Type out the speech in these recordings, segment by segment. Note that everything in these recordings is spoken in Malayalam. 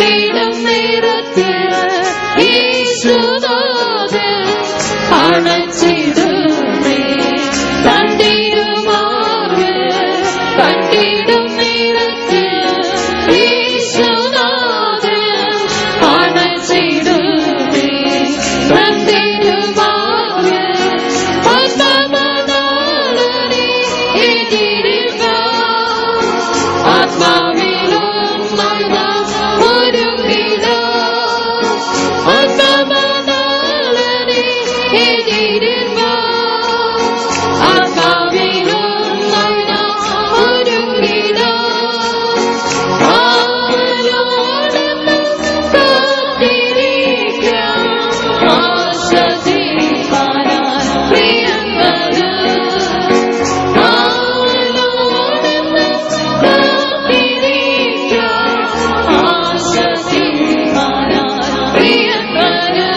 കണ്ടിടും നേരത്തിൽ യേശുനാഥൻ അണച്ചിടുമേ തന്തിരുമാർവ് കണ്ടിടും നേരത്തിൽ യേശുനാഥൻ അണച്ചിടുമേ തന്തിരുമാർവ് ആത്മാനാളനെ എതിരിക ആത്മാവിലും ഒരുങ്ങിട ആത്മാനാളനെ എതിരിക ആത്മാവിലും ഒരുങ്ങിട ആലോടന്ന് കാത്തിരിക്കാം ആശ്വസിപ്പാനായി പ്രിയങ്കര് ആലോടന്ന് കാത്തിരിക്കാം ആശ്വസിപ്പാനായി പ്രിയങ്കര്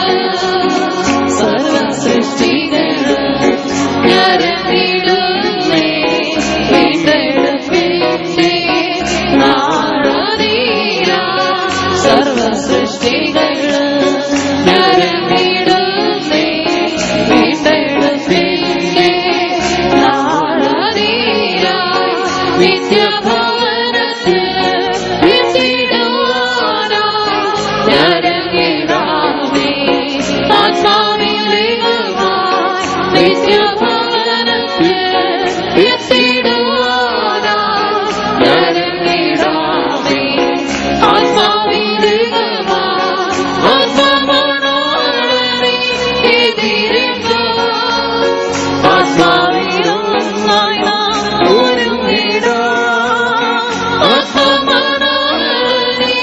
സർവസൃഷ്ടികള് ഞരങ്ങിടുന്നേ വീണ്ടെടുപ്പിന്റെ നാടറിയ സർവസൃഷ്ടികള് ഞരങ്ങിടുന്നേ വീണ്ടെടുപ്പിന്റെ നാടറിയ നിത്യഭവനത്തില് എത്തിടുവാനാ ഞരങ്ങിടാമേ ആത്മാവിലേകമായി നിത്യഭവനത്തില് എത്തിടുവാനാ ഞരങ്ങിടാമേ ആത്മാവിലേകമായി ആത്മാനാളനെ എതിരിക ആത്മാവിലൊന്നായി നാം ഒരുങ്ങിടാം ആത്മാനാളനെ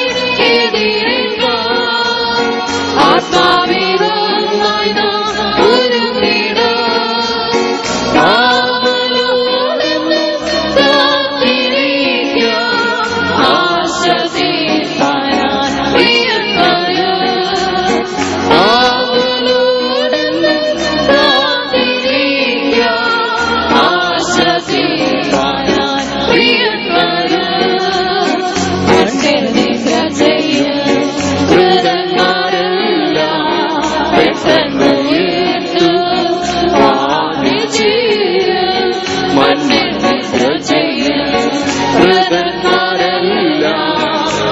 എതിരിക ആത്മാവിലൊന്നായി നാം ഒരുങ്ങിടാം ആവലോടന്ന് കാത്തിരിക്കാം ആശ്വസിപ്പാനായി പ്രിയങ്കര് ആവലോടന്ന് കാത്തിരിക്കാം ആശ്വസിപ്പാനായി പ്രിയങ്കര് കണ്ണിൽ നിദ്ര ചെയ്യും മൃതന്മാരെല്ലാം പെട്ടെന്ന് ഉയർത്തു വാണിച്ചിരും മണ്ണിൽ നിദ്ര ചെയ്യും മൃതന്മാരെല്ലാം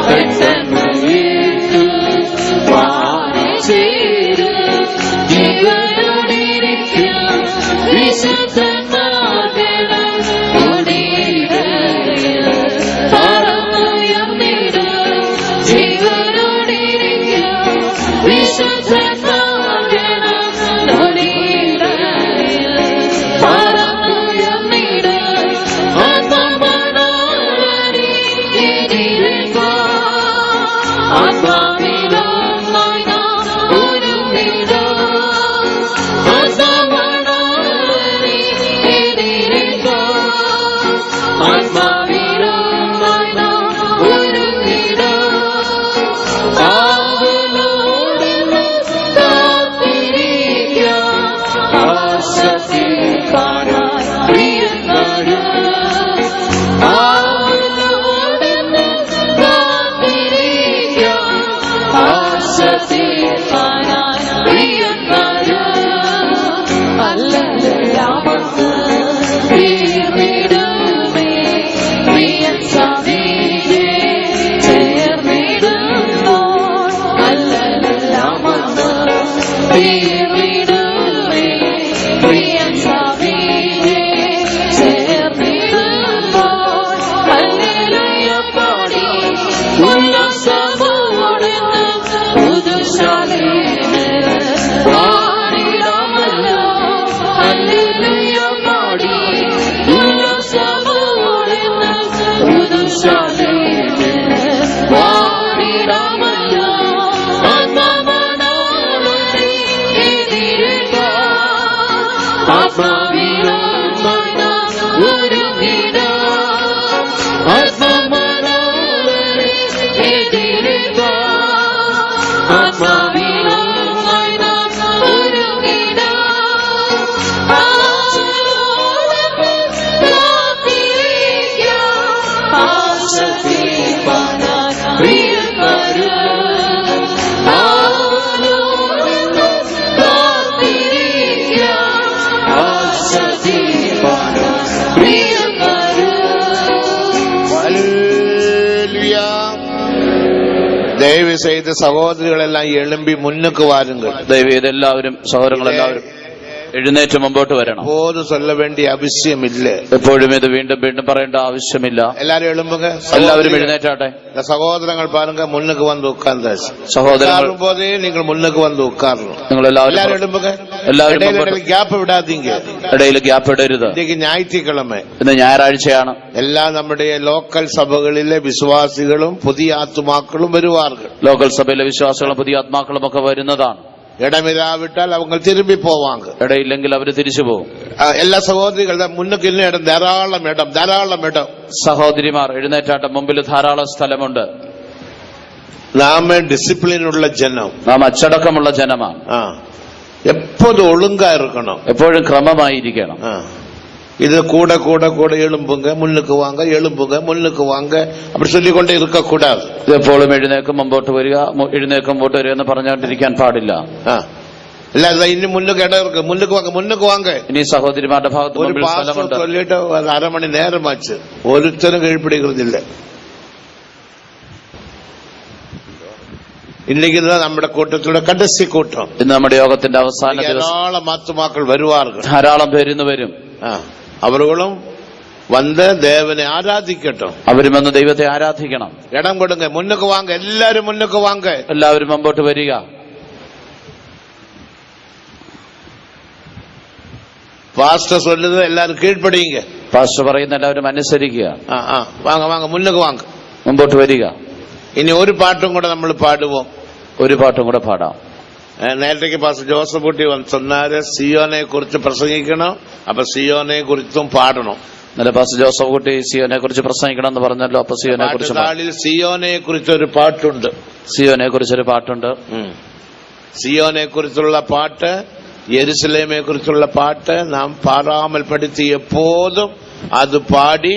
പെട്ടെന്ന് ഉയർത്തു വാണിച്ചിരും ജീവനോടിരിക്കും വിശുദ്ധന്മാർഗണം കൊടിയിടയിൽ പറന്നുയർന്നിടും ജീവനോടിരിക്കും വിശുദ്ധന്മാർഗണം കൊടിയിടയിൽ പറന്നുയർന്നിടും ആത്മാനാളനെ എതിരിക ആത്മാവിലൊന്നായി നാം ഒരുങ്ങിടാം ആത്മാനാളനെ എതിരിക ആത്മാവിലൊന്നായി നാം ഒരുങ്ങിടാം ആവലോടന്ന് കാത്തിരിക്കാം ആശ്വസിപ്പാനായി പ്രിയങ്കര് ആവലോടന്ന് കാത്തിരിക്കാം ആശ്വസിപ്പാനായി പ്രിയങ്കര് അല്ലല്ലാമന്ന് തീർന്നിടുമേ പ്രിയൻ സ്വാമിയെ ചേർന്നിടുമ്പോൾ അല്ലല്ലാമന്ന് തീർന്നിടുമേ പ്രിയൻ സ്വാമിയെ ചേർന്നിടുമ്പോൾ ഹല്ലേലൂയ പാടി ഉല്ലാസമോടെന്ന് പുതുശാലേന് പാടിടാമല്ലോ ഹല്ലേലൂയ പാടി ഉല്ലാസമോടെന്ന് പുതുശാലേന് പാടിടാമല്ലോ ആത്മാനാളനെ എതിരിക ആത്മാവിലൊന്നായി നാം ഒരുങ്ങിടാം ആത്മാനാളനെ എതിരിക ആത്മാവിലൊന്നായി നാം ഒരുങ്ങിടാം ആവലോടന്ന് കാത്തിരിക്കാം ആശ്വസിപ്പാനായി പ്രിയങ്കര് ദയവ് ചെയ്ത് സഹോദരികളെല്ലാം എളുമ്പി മുന്നുക്ക് വാരുങ്ങൾ. ദയവേത് എല്ലാവരും സഹോദരങ്ങളെല്ലാവരും എഴുന്നേറ്റ് മുമ്പോട്ട് വരണം. പോലും ചൊല്ല വേണ്ടിയ ആവശ്യമില്ല. എപ്പോഴും ഇത് വീണ്ടും വീണ്ടും പറയേണ്ട ആവശ്യമില്ല. എല്ലാരും എളുമ്പുക. എല്ലാവരും എഴുന്നേറ്റാട്ടെ. സഹോദരങ്ങൾ പാരുങ്ക മുന്നുക്ക് വന്ന് ഉட்கார்ந்து. സഹോദരങ്ങൾ போதே நீங்கள் முன்னுக்கு வந்து உட்காரணும். നിങ്ങൾ എല്ലാവരും എളുമ്പുക. എല്ലാവരും ഗ്യാപ്പ് വിടാதீங்க. ഇടയിൽ ഗ്യാപ്പ് ഇടരുത്. ഇന്നേക്ക് ഞായറാഴ്ചക്കിഴമ. ഇന്ന് ഞായറാഴ്ചയാണ്. എല്ലാ നമ്മുടെ ലോക്കൽ സഭകളിലെ വിശ്വാസികളും പുതിയ ആത്മാക്കളും വരുവാர்கள். ലോക്കൽ സഭയിലെ വിശ്വാസികളും പുതിയ ആത്മാക്കളും ഒക്കെ വരുന്നതാണ്. ഇടമിരാവിട്ടാൽ അവർ തിരുമ്പി പോവാങ്ക. ഇടയില്ലെങ്കിൽ അവർ തിരിച്ചു പോകും. എല്ലാ സഹോദരികളുടെ മുന്നുക്ക് ഇന്ന ഇടം, ധാരാളം ഇടം. സഹോദരിമാർ എഴുന്നേറ്റാട്ടം. മുമ്പിൽ ധാരാളം സ്ഥലമുണ്ട്. നാം ഡിസിപ്ലിനുള്ള ജനം, നാം അച്ചടക്കമുള്ള ജനമാണ്. എപ്പോഴും ഒളുങ്കാ ഇരിക്കണം, എപ്പോഴും ക്രമമായിരിക്കണം. ഇത് കൂടെ എളുമ്പുങ്ക മുന്നുക്ക് വാങ്ക, എളുമ്പുങ്ക മുന്നുക്ക് വാങ്ക, அப்படி சொல்லிக்கொண்டே இருக்கக்கூடாது. ഇതെപ്പോഴും എഴുന്നേക്കും മുമ്പോട്ട് വരിക, എഴുന്നേക്കും മുമ്പോട്ട് വരിക എന്ന് പറഞ്ഞുകൊണ്ടിരിക്കാൻ പാടില്ല. അല്ലാതെ ഇനി മുന്നുക്ക് ഇടം ഇருக்கு, മുന്നുക്ക് വാങ്ക. ഇനി സഹോദരിമാരുടെ ഭാഗത്ത് ഒരു പാസ്റ്റർ ചൊല്ലിട്ട് അരമണി നേരമാച്ച് ഒരുത്തരും കീഴ്പിടിക്കുന്നില്ല. இன்னைக்கு നമ്മുടെ കൂട്ടത്തിലുള്ള കടസി കൂട്ടം. ഇന്ന് നമ്മുടെ യോഗത്തിന്റെ അവസാന ദിവസം ധാരാളം ആത്മാക്കൾ വരുവാர்கள். ധാരാളം പേരിന്ന് വരും. അവരും വന്ന് ദേവനെ ആരാധിക്കട്ടോ. അവരും വന്ന് ദൈവത്തെ ആരാധിക്കണം. ഇടം കൊടുങ്ക, മുന്നുക്ക് വാങ്ക, എല്ലാരും മുന്നുക്ക് വാങ്ക. എല്ലാവരും മുമ്പോട്ട് വരിക. പാസ്റ്റർ ചൊല്ലുന്നത് എല്ലാരും കീഴ്പടിയുക. പാസ്റ്റർ പറയുന്ന എല്ലാവരും അനുസരിക്കുക. വാങ്ക മുന്നുക്ക് വാങ്ക, മുമ്പോട്ട് വരിക. ഇനി ഒരു പാട്ടും കൂടെ നമ്മൾ പാടുவோம். ഒരു പാട്ടും കൂടെ പാടാം. നേരത്തേക്ക് പാസ്റ്റർ ജോസഫ് കുട്ടി சொன்னாரு സിയോനെ കുറിച്ച് പ്രസംഗിക്കണം, അപ്പൊ സിയോനെ കുറിച്ചും പാടണം. നല്ല പാസ്റ്റർ ജോസഫ് കുട്ടി സിയോനെ കുറിച്ച് പ്രസംഗിക്കണം എന്ന് പറഞ്ഞല്ലോ. അപ്പൊ സിയോനെ കുറിച്ച് സിയോനെ കുറിച്ചൊരു പാട്ടുണ്ട്. സിയോനെ കുറിച്ചൊരു പാട്ടുണ്ട്. സിയോനെ കുറിച്ചുള്ള പാട്ട്, യെരുസലേമെ കുറിച്ചുള്ള പാട്ട് നാം പാടാമൽ പഠിച്ച് എപ്പോഴും അത് പാടി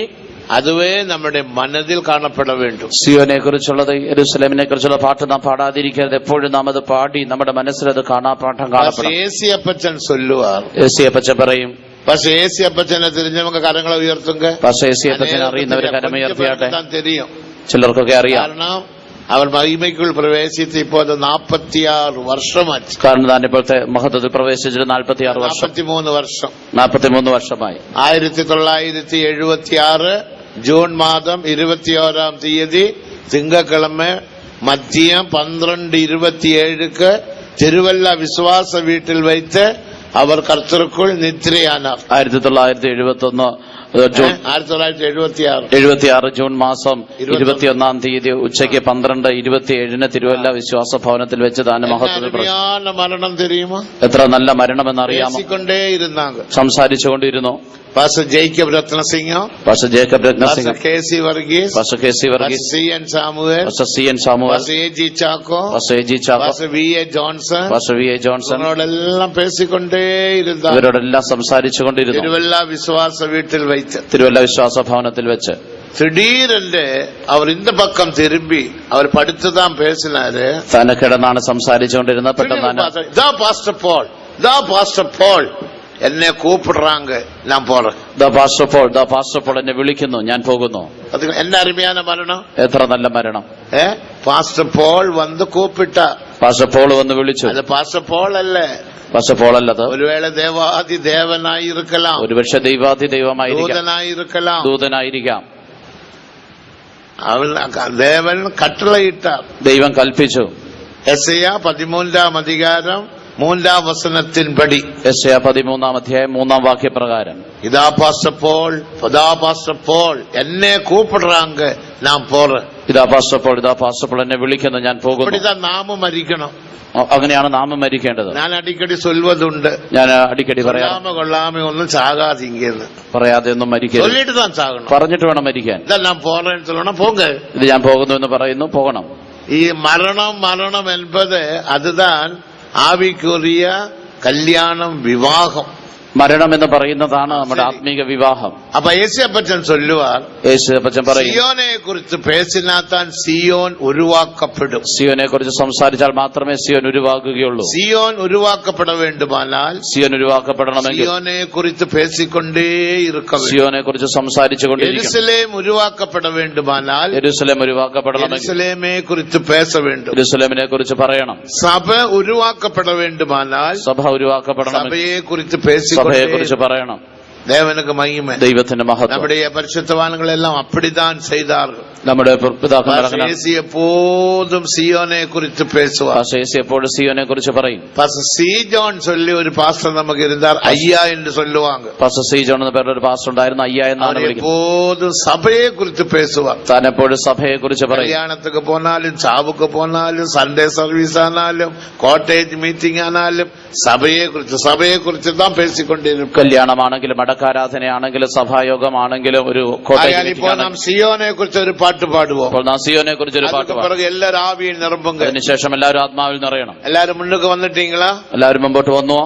അതുവേ നമ്മുടെ മനസ്സിൽ കാണപ്പെട വേണ്ടും. സിയോനെ കുറിച്ചുള്ളത്, യെരുസലേമിനെ കുറിച്ചുള്ള പാട്ട് നാം പാടാതിരിക്കരുത്. എപ്പോഴും നാം അത് പാടി നമ്മുടെ മനസ്സിൽ അത് പാഠം കാണപ്പെടണം. ഏസിയപ്പച്ചൻ ചൊല്ലുവാർ. ഏസിയപ്പച്ചൻ പറയും. പക്ഷെ ഏസിയപ്പച്ചനെ തിരിഞ്ഞവங்க കരങ്ങളെ ഉയർത്തുങ്ക. പക്ഷെ ഏസിയപ്പച്ചനെ അറിയുന്നവര് കരമുയർത്തിയാട്ടെ. തെരിയും, ചിലർക്കൊക്കെ അറിയാം. കാരണം അവർ മഹിമയ്ക്കുൾ പ്രവേശിച്ച് ഇപ്പോൾ 46 വർഷമായി. കാരണം താൻ ഇപ്പോഴത്തെ മഹത്വത്തിൽ പ്രവേശിച്ചിട്ട് 46 വർഷം, 43 വർഷമായി. 1976 ജൂൺ മാസം 21-ാം തീയതി തിങ്കളക്കിഴമ മധ്യം 12:27 തിരുവല്ല വിശ്വാസ വീട്ടിൽ വെച്ച് അവർ കർത്തർക്കുൾ നിദ്രയാനാർ. 1971 1976 ജൂൺ മാസം 21-ാം തീയതി ഉച്ചയ്ക്ക് 12:27 തിരുവല്ല വിശ്വാസ ഭവനത്തിൽ വെച്ച് താൻ മഹത്വത്തിൽ മരണം തെരിയുമോ? എത്ര നല്ല മരണമെന്നറിയാമോ? സംസാരിച്ചുകൊണ്ടിരുന്നു. Pastor Jacob Ratnasingh, pastor Jacob Ratnasingh, K C. Varghese, pastor K C. Varghese, C N. Samuel, pastor C N. Samuel, pastor A G. Chacko, pastor A G. Chacko, pastor V A. Johnson, pastor V A. Johnson ഇവരോടെല്ലാം പേശിക്കൊണ്ടേയിരുന്നു. ഇവരോടെല്ലാം സംസാരിച്ചുകൊണ്ടിരുന്നു. തിരുവല്ല വിശ്വാസ വീട്ടിൽ വെച്ച്, തിരുവല്ല വിശ്വാസ ഭവനത്തിൽ വെച്ച് திடீரென்று அவர் இந்த பக்கம் திரும்பி அவர் പഠിച്ചതാം പേസിനാര് തന്നെ കിടന്നാണ് സംസാരിച്ചുകൊണ്ടിരുന്നത്. പെട്ടെന്ന് പാസ്റ്റർ പോൾ എന്നെ കൂപ്പിടുறாங்க, ഞാൻ പോറேன். പാസ്റ്റർ പോൾ എന്നെ വിളിക്കുന്നു, ഞാൻ പോകുന്നു. എന്നെ അരുമയാണ് മരണം. എത്ര നല്ല മരണം. പാസ്റ്റർ പോൾ വന്ന് കൂപ്പിട്ട, പാസ്റ്റർ പോൾ വന്ന് വിളിച്ചു. അത് പാസ്റ്റർ പോൾ അല്ലേ? പാസ്റ്റർ പോൾ അല്ലത്. ഒരുവേള ദേവാദി ദേവനായിരിക്കാം, ഒരുപക്ഷെ ദൈവാദി ദൈവമായിരിക്കാം, ദൂതനായിരിക്കാം. ദേവൻ കട്ടളയിട്ടാർ, ദൈവം കൽപ്പിച്ചു. യെശയ്യാ 13-ാം അധികാരം 3-ാം വചനത്തിൻപടി, യെശയ്യാ 13-ാം അധ്യായം 3-ാം വാക്യപ്രകാരം, ഇതാ പാസ്റ്റർ പോൾ എന്നെ കൂപ്പിടുறாங்க, ഞാൻ പോറேன். ഇതാ പാസ്റ്റർ പോൾ എന്നെ വിളിക്കുന്നു, ഞാൻ പോകുന്നു. നാമം മരിക്കണം. അങ്ങനെയാണ് നാമം മരിക്കേണ്ടത്. ഞാൻ അടിക്കടി ചൊല്ലുവതുണ്ട്, ഞാൻ അടിക്കടി കൊള്ളാമെ ഒന്നും ചാകാതിങ്ങന്ന് പറയാതെ ഒന്നും മരിക്കരുത്, ചൊല്ലിട്ട് താൻ ചാകണം, പറഞ്ഞിട്ട് വേണം മരിക്കാൻ. ഇതെല്ലാം പോറേന്ന് ചൊല്ലണം, പോങ്ക. ഇത് ഞാൻ പോകുന്നു എന്ന് പറയുന്നു, പോകണം. ഈ മരണം എന്നത് അതുതാൻ ആവിക്കുറിയ കല്യാണം, വിവാഹം. മരണം എന്ന് പറയുന്നതാണ് നമ്മുടെ ആത്മീക വിവാഹം. அப்ப ஏசியப்பச்சன் சொல்லுவார், യേശുപ്പച്ചൻ പറയും, സിയോനെ കുറിച്ച് പേസിനാത്താൻ സിയോൻ ഉരുവാക്കപ്പെടും. സിയോനെ കുറിച്ച് സംസാരിച്ചാൽ മാത്രമേ സിയോൻ ഉരുവാകുകയുള്ളൂ. സിയോൻ ഉരുവാക്കപ്പെട വേണ്ടുമാനാൽ സിയോൻ ഉരുവാക്കപ്പെടണമെങ്കിൽ സിയോനെ കുറിച്ച് പേസിക്കൊണ്ടേ ഇരിക്കണം. സിയോനെ കുറിച്ച് സംസാരിച്ചുകൊണ്ടിരിക്കും. യെരുസലേം ഉരുവാക്കപ്പെട വേണ്ടുമാനാൽ യെരൂശലേം ഉരുവാക്കപ്പെടണമെങ്കിൽ യെരുസലേമെ കുറിച്ച് പേസ വേണ്ടും. യെരൂശലേമിനെ കുറിച്ച് പറയണം. സഭ ഉരുവാക്കപ്പെട വേണ്ടുമാനാൽ സഭ ഉരുവാക്കപ്പെടണമെങ്കിൽ സഭയെ കുറിച്ച് സഭയെ കുറിച്ച് പറയണം. தேவனுக்கு மகிமை, ദൈവത്തിന്റെ മഹത്വം. நம்முடைய பரிசுத்தவான்கள் எல்லாம் அப்படித்தான் செய்தார்கள். നമ്മുടെ പിതാക്കന്മാർ எப்போதும் സിയോനെ കുറിച്ച് பேசுவார். എപ്പോഴും സിയോനെ കുറിച്ച് പറയും. பாஸ்டர் சி ஜான் சொல்லி ഒരു പാസ്റ്റർ നമുക്ക് இருந்தார், ஐயா என்று சொல்லுவாங்க. പാസ്റ്റർ സി ജോൺ എന്ന പേരുള്ള ഒരു പാസ്റ്റർ ഉണ്ടായിരുന്നു, അയ്യ എന്നാണ് വിളിക്കുന്നത്. எப்போதும் സഭയെ കുറിച്ച് பேசுவார். താൻ എപ്പോഴും സഭയെ കുറിച്ച് പറയും. കല്യാണத்துக்கு പോനാലും ചാവുക്ക് പോനാലും സൺഡേ സർവീസ് ആനാലും കോട്ടേജ് മീറ്റിംഗ് ആനാലും സഭയെ കുറിച്ച് താൻ പേശിക്കൊണ്ടിരിക്കും. കല്യാണമാണെങ്കിലും അടക്കാരാധനയാണെങ്കിലും സഭായോഗമാണെങ്കിലും ഒരു സിയോനെ കുറിച്ച് ഒരു പാട്ട് പാടുവോ? അപ്പോൾ നാം സിയോനെ കുറിച്ച് ഒരു പാട്ട് പാടും. എല്ലാവരും ആവിയിൽ നിറമ്പുങ്ക. അതിനുശേഷം എല്ലാവരും ആത്മാവിൽ നിറയണം. എല്ലാവരും മുന്നോട്ട് വന്നിട്ടീங்களா? എല്ലാവരും മുമ്പോട്ട് വന്നുവോ?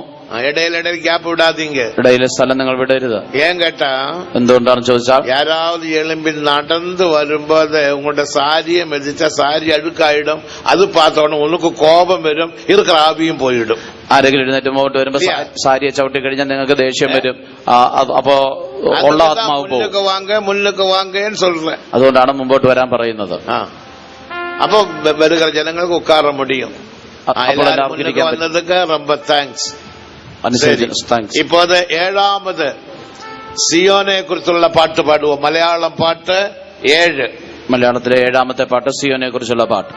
ഇടയിൽ ഗ്യാപ്പ് വിടാതീങ്ക. ഇടയിലെ സ്ഥലം നിങ്ങൾ വിടരുത്. ഏൻ കേട്ടാ എന്തുകൊണ്ടാണെന്ന് ചോദിച്ചാൽ, யாராவது எழும்பி நடந்து வரும்போது உங்களோட சாரியை மெதிச்சா சாரி அழுக்காயிடும். அது பார்த்தோன்னு உனக்கு கோபம் വരും, இருக்கிற ആവിയും പോയിടും. ആരെങ്കിലും എഴുന്നേറ്റ് മുമ്പോട്ട് വരുമ്പോ സാരിയെ ചവിട്ടി കഴിഞ്ഞാൽ നിങ്ങൾക്ക് ദേഷ്യം വരും. അപ്പോ ഉള്ള ആത്മാവ് പോകും. മുന്നോട്ട് വാങ്ങേന്ന് சொல்றேன். അതുകൊണ്ടാണ് മുമ്പോട്ട് വരാൻ പറയുന്നത്. അപ്പൊ വരുന്ന ജനങ്ങൾക്ക് ഉட்கார முடியும். അപ്പോൾ വന്നതൊക്കെ ரொம்ப താങ്ക്സ്. ഇപ്പോ ഏഴാമത് സിയോനെ കുറിച്ചുള്ള പാട്ട് പാടുവോ? മലയാളം പാട്ട് 7. മലയാളത്തിലെ 7ാമത്തെ പാട്ട് സിയോനെ കുറിച്ചുള്ള പാട്ട്.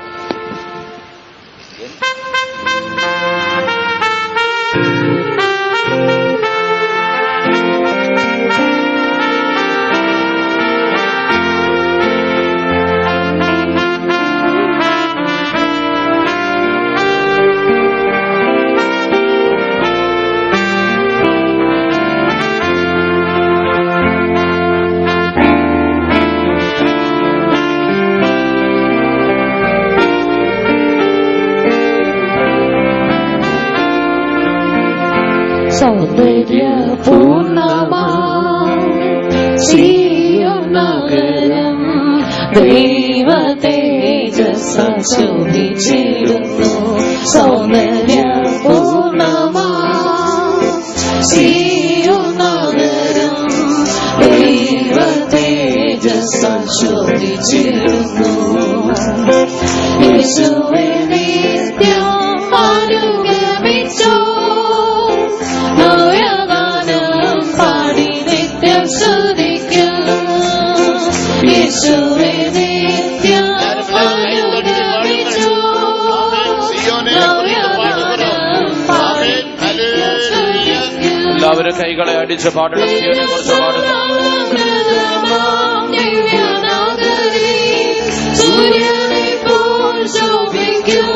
സൗന്ദര്യപൂർണമാ സിയോൻ നഗരം ദൈവ തേജസ്സാൽ ശോഭിച്ചിടുന്നു. സൗന്ദര്യപൂർണമാ സിയോൻ നഗരം ദൈവ തേജസ്സാൽ ശോഭിച്ചിടുന്നു. യേശുവേ നിത്യം അനുഗമിച്ചോ, യേശുവേ നിത്യം അനുഗമിച്ചോ, എല്ലാവരും കൈകളെ അടിച്ച് പാടണം. സിയോനെ കുറിച്ച് പാടുന്നു. സൂര്യനെ പോൽ ശോഭിക്കും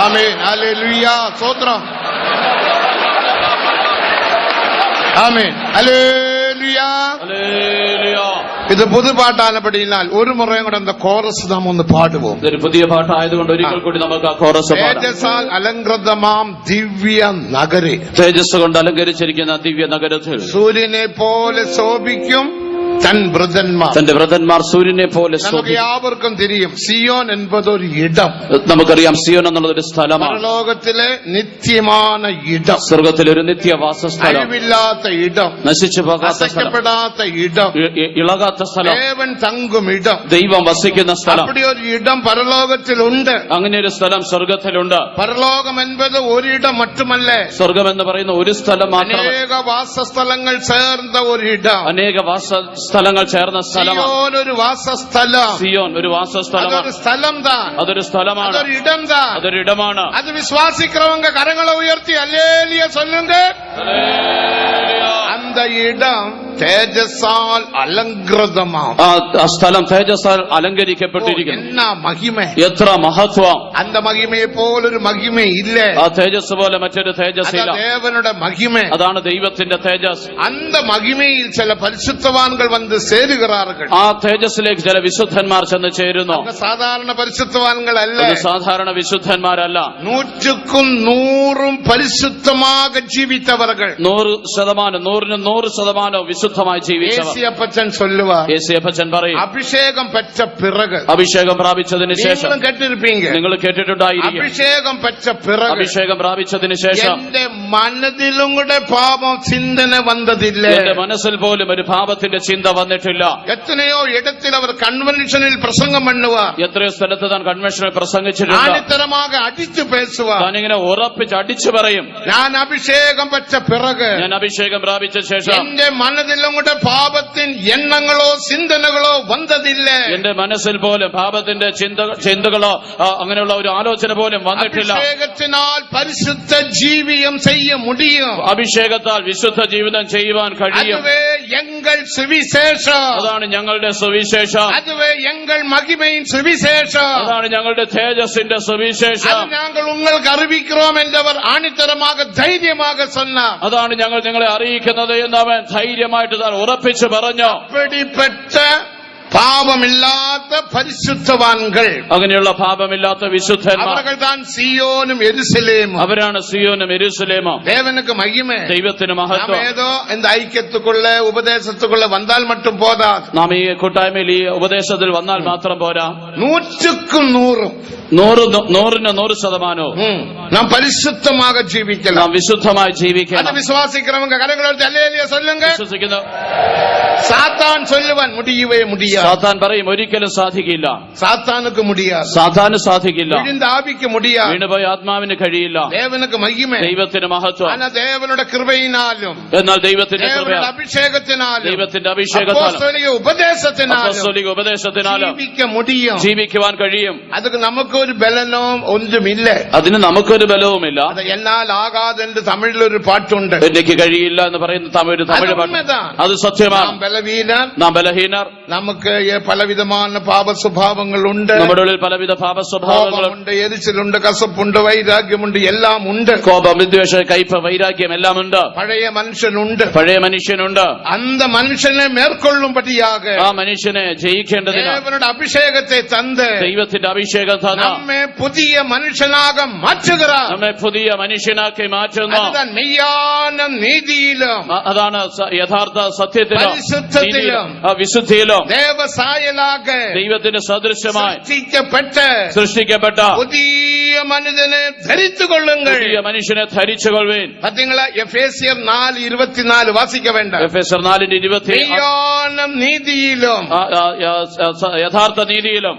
ആമേൻ. ഹല്ലേലൂയ. സ്തോത്രം. ആമേൻ. ഹല്ലേലൂയ. ഇത് പുതുപാട്ടാനപ്പെടിയാൽ ഒരു മുറയും കൂടെ എന്താ കോറസ് നാം ഒന്ന് പാടുവോ? ഇതൊരു പുതിയ പാട്ടായതുകൊണ്ട് ഒരിക്കൽ കൂടി നമുക്ക് ആ കോറസ് പാടാം. തേജസ്സാൽ അലങ്കൃതമാം ദിവ്യ നഗരെ, തേജസ് കൊണ്ട് അലങ്കരിച്ചിരിക്കുന്ന ദിവ്യ നഗരത്തിൽ സൂര്യനെ പോലെ ശോഭിക്കും തന്റെ വ്രതന്മാർ സൂര്യനെ പോലെ. നമുക്ക് യാവർക്കും തിരിയും സിയോൻ എന്നതൊരു ഇടം. നമുക്കറിയാം സിയോൻ എന്നുള്ളത് ഒരു സ്ഥലമാണ്. പരലോകത്തിലെ നിത്യமான ഇടം, സ്വർഗത്തിലെ ഒരു നിത്യവാസസ്ഥലം, അഴിവില്ലാത്ത ഇടം, നശിച്ചു പോകാത്ത നശിക്കപ്പെടാത്ത ഇടം, ഇളകാത്ത സ്ഥലം, ദേവൻ തങ്കും ഇടം, ദൈവം വസിക്കുന്ന സ്ഥലം. അപ്പടി ഒരു ഇടം പരലോകത്തിലുണ്ട്. അങ്ങനെ ഒരു സ്ഥലം സ്വർഗത്തിലുണ്ട്. പരലോകം എന്നത് ഒരിടം മറ്റുമല്ലേ. സ്വർഗം എന്ന് പറയുന്ന ഒരു സ്ഥലം മാത്രം. അനേക വാസസ്ഥലങ്ങൾ ചേർന്ന ഒരിടം, അനേക വാസസ്ഥലങ്ങൾ ചേർന്ന സ്ഥലമാണ്. ഒരു വാസസ്ഥലം, സിയോൻ ഒരു വാസസ്ഥലം, അതൊരു സ്ഥലം താൻ, അതൊരു സ്ഥലമാണ്, അതൊരു ഇടം താൻ, അതൊരു ഇടമാണ്. അത് വിശ്വാസിக்கிறவங்க കരങ്ങളെ ഉയർത്തി அல்லேலூயா சொல்லுங்க. அந்த இடம் തേജസ്സാൽ അലങ്കൃതമാണ്. ആ സ്ഥലം തേജസ്സാൽ അലങ്കരിക്കപ്പെട്ടിരിക്കുന്നു. എന്നാ മഹിമ, എത്ര മഹത്വം. അന്ത മഹിമയെ പോലൊരു മഹിമ ഇല്ല. ആ തേജസ് പോലെ മറ്റൊരു തേജസ് ഇല്ല. ദേവനുടെ മഹിമ, അതാണ് ദൈവത്തിന്റെ തേജസ്. അന്ത മഹിമയിൽ ചില പരിശുദ്ധവാൻകൾ വന്ന് ചേരുகிறார்கள். ആ തേജസ്സിലേക്ക് ചില വിശുദ്ധന്മാർ ചെന്ന് ചേരുന്നു. സാധാരണ പരിശുദ്ധവാൻകളല്ല, സാധാരണ വിശുദ്ധന്മാരല്ല. 100% പരിശുദ്ധமாக ജീവിத்தவர்கள். 100%, 100% വിശുദ്ധമായി ജീവിച്ചവർ. യേശുപ്പച്ചൻ சொல்லுவார், യേശുപ്പച്ചൻ പറയും, അഭിഷേകം പെറ്റ പിറക്, അഭിഷേകം പ്രാപിച്ചതിന് ശേഷം. നിങ്ങൾ കേട്ടിട്ടുണ്ടായിരിക്കും, അഭിഷേകം പെറ്റ പിറക്, അഭിഷേകം പ്രാപിച്ചതിന് ശേഷം എന്റെ മനസ്സിലും കൂടെ പാപം ചിന്തന വന്നതില്ല. എന്റെ മനസ്സിൽ പോലും ഒരു പാപത്തിന്റെ ചിന്ത വന്നിട്ടില്ല. എത്രയോ ഇടത്തിൽ അവർ കൺവെൻഷനിൽ പ്രസംഗം പണ്ണുവാർ, എത്രയോ സ്ഥലത്ത് താൻ കൺവെൻഷനിൽ പ്രസംഗിച്ചിട്ടുണ്ട്. ആണിത്തരமாக അടിച്ചു പേസുവാർ, താനിങ്ങനെ ഉറപ്പിച്ച് അടിച്ചു പറയും, ഞാൻ അഭിഷേകം പെറ്റ പിറക്, ഞാൻ അഭിഷേകം പ്രാപിച്ച ശേഷം എന്റെ മനസ്സിലും കൂടെ പാപത്തിൻ എണ്ണങ്ങളോ ചിന്തനകളോ വന്നതില്ല. എന്റെ മനസ്സിൽ പോലും പാപത്തിന്റെ ചിന്തകളോ അങ്ങനെയുള്ള ഒരു ആലോചന പോലും വന്നിട്ടില്ല. അഭിഷേകത്തിനാൽ പരിശുദ്ധ ജീവിതം ചെയ്യ മുടിയും, അഭിഷേകത്താൽ വിശുദ്ധ ജീവിതം ചെയ്യുവാൻ കഴിയും. അതുവേ എങ്ങൾ സുവിശേഷം, അതാണ് ഞങ്ങളുടെ സുവിശേഷം. അതുവേ എങ്ങൾ മഹിമയിൻ സുവിശേഷം, അതാണ് ഞങ്ങളുടെ തേജസ്സിന്റെ സുവിശേഷം. ഞങ്ങൾ നിങ്ങൾക്ക് അറിയിக்கிறோம் എന്നവർ ആണിത്തരமாக ധൈര്യமாக சொன்னார். അതാണ് ഞങ്ങൾ നിങ്ങളെ അറിയിക്കുന്നത് എന്ന് അവൻ ധൈര്യമായിട്ട് താൻ ഉറപ്പിച്ചു പറഞ്ഞു. അപ്പടിപ്പെട്ട പാപമില്ലാത്ത പരിശുദ്ധവാൻകൾ, അങ്ങനെയുള്ള പാപമില്ലാത്ത വിശുദ്ധന്മാർ, അവർ താൻ സിയോനും യെരുസലേമും, അവരാണ് സിയോനും യെരുസലേമും. ദേവനുക്ക് മഹിമ, ദൈവത്തിന് മഹത്വം. ഏതോ എന്ത് ഐക്യത്തുക്കുള്ള ഉപദേശത്തുക്കുള്ള വന്നാൽ മറ്റും പോതാ. നാം ഈ കൂട്ടായ്മയിൽ ഈ ഉപദേശത്തിൽ വന്നാൽ മാത്രം പോരാ. 100% 100% നാം പരിശുദ്ധமாக ജീവിക്കണം, നാം വിശുദ്ധമായി ജീവിക്കണം. വിശ്വാസിக்கிறவங்க കരങ്ങളെടുത്ത് அல்லேலൂயா சொல்லுங்க. വിശ്വസിക്കുന്നു. സാത്താൻ சொல்லுவான் முடியவே முடியாது. സാത്താൻ പറയും ഒരിക്കലും സാധിക്കില്ല. സാത്താനുക്ക് முடியாது, സാത്താന് സാധിക്കില്ല. വിഴുந்த ആവിക്ക് முடியாது, വീണുപോയ ആത്മാവിന് കഴിയില്ല. ദേവനുക്ക് മഹിമ, ദൈവത്തിന് മഹത്വം. ദേവനുടെ കൃപയിനാലും, എന്നാൽ ദൈവത്തിന്റെ അഭിഷേകത്തിനാലും, ദൈവത്തിന്റെ അഭിഷേകത്താലും, അപ്പോസ്തലിക ഉപദേശത്തിനാലും ജീവിക്കുവാൻ കഴിയും. അതൊക്കെ നമുക്ക് ഒരു ബലനോ ഒന്നുമില്ല. അതിന് നമുക്ക് യാതൊരു ബലവുമില്ല. അത് എന്നാൽ ആകാതെന്റെ തമിഴിലൊരു പാട്ടുണ്ട്, എനിക്ക് കഴിയില്ല എന്ന് പറയുന്ന തമിഴ് പാട്ട്. അത് സത്യമാണ്. നാം ബലഹീനർ, നമുക്ക് പലവിധமான പാപ സ്വഭാവങ്ങളുണ്ട്, നമ്മുടെ ഉള്ളിൽ പലവിധ പാപ സ്വഭാവങ്ങളുണ്ട്, എരിച്ചിലുണ്ട്, കസപ്പുണ്ട്, വൈരാഗ്യമുണ്ട്, എല്ലാം ഉണ്ട്. കോപം, വിദ്വേഷ, കയ്പ്, വൈരാഗ്യം എല്ലാം ഉണ്ട്. പഴയ മനുഷ്യനുണ്ട്, அந்த മനുഷ്യനെ മേற்കൊള്ളുംപടിയാക ആ മനുഷ്യനെ ജയിക്കേണ്ടതിന് അവരുടെ അഭിഷേകത്തെ തന്ന് ദൈവത്തിന്റെ അഭിഷേകം തന്ന് നമ്മെ പുതിയ മനുഷ്യനാക മാറ്റുகிறாർ. നമ്മെ പുതിയ മനുഷ്യനാക്കി മാറ്റുന്നു. മെയ്യാന നീതിയിലും, അതാണ് യഥാർത്ഥ സത്യത്തിലും പരിശുദ്ധത്തിലും വിശുദ്ധിയിലും ദേവസായലാക ദൈവത്തിന്റെ സദൃശമായി സൃഷ്ടിക്കപ്പെട്ട പുതിയ മനുഷ്യനെ ധരിച്ചുകൊള്ളുങ്ങൾ. പുതിയ മനുഷ്യനെ ധരിച്ചുകൊള്ളുവേൻ. പത്തിങ്ങളെ എഫേസ്യർ 4:24 വാസിക്ക വേണ്ട. എഫേസ്യർ 4:24 നീതിയിലും യഥാർത്ഥ നീതിയിലും.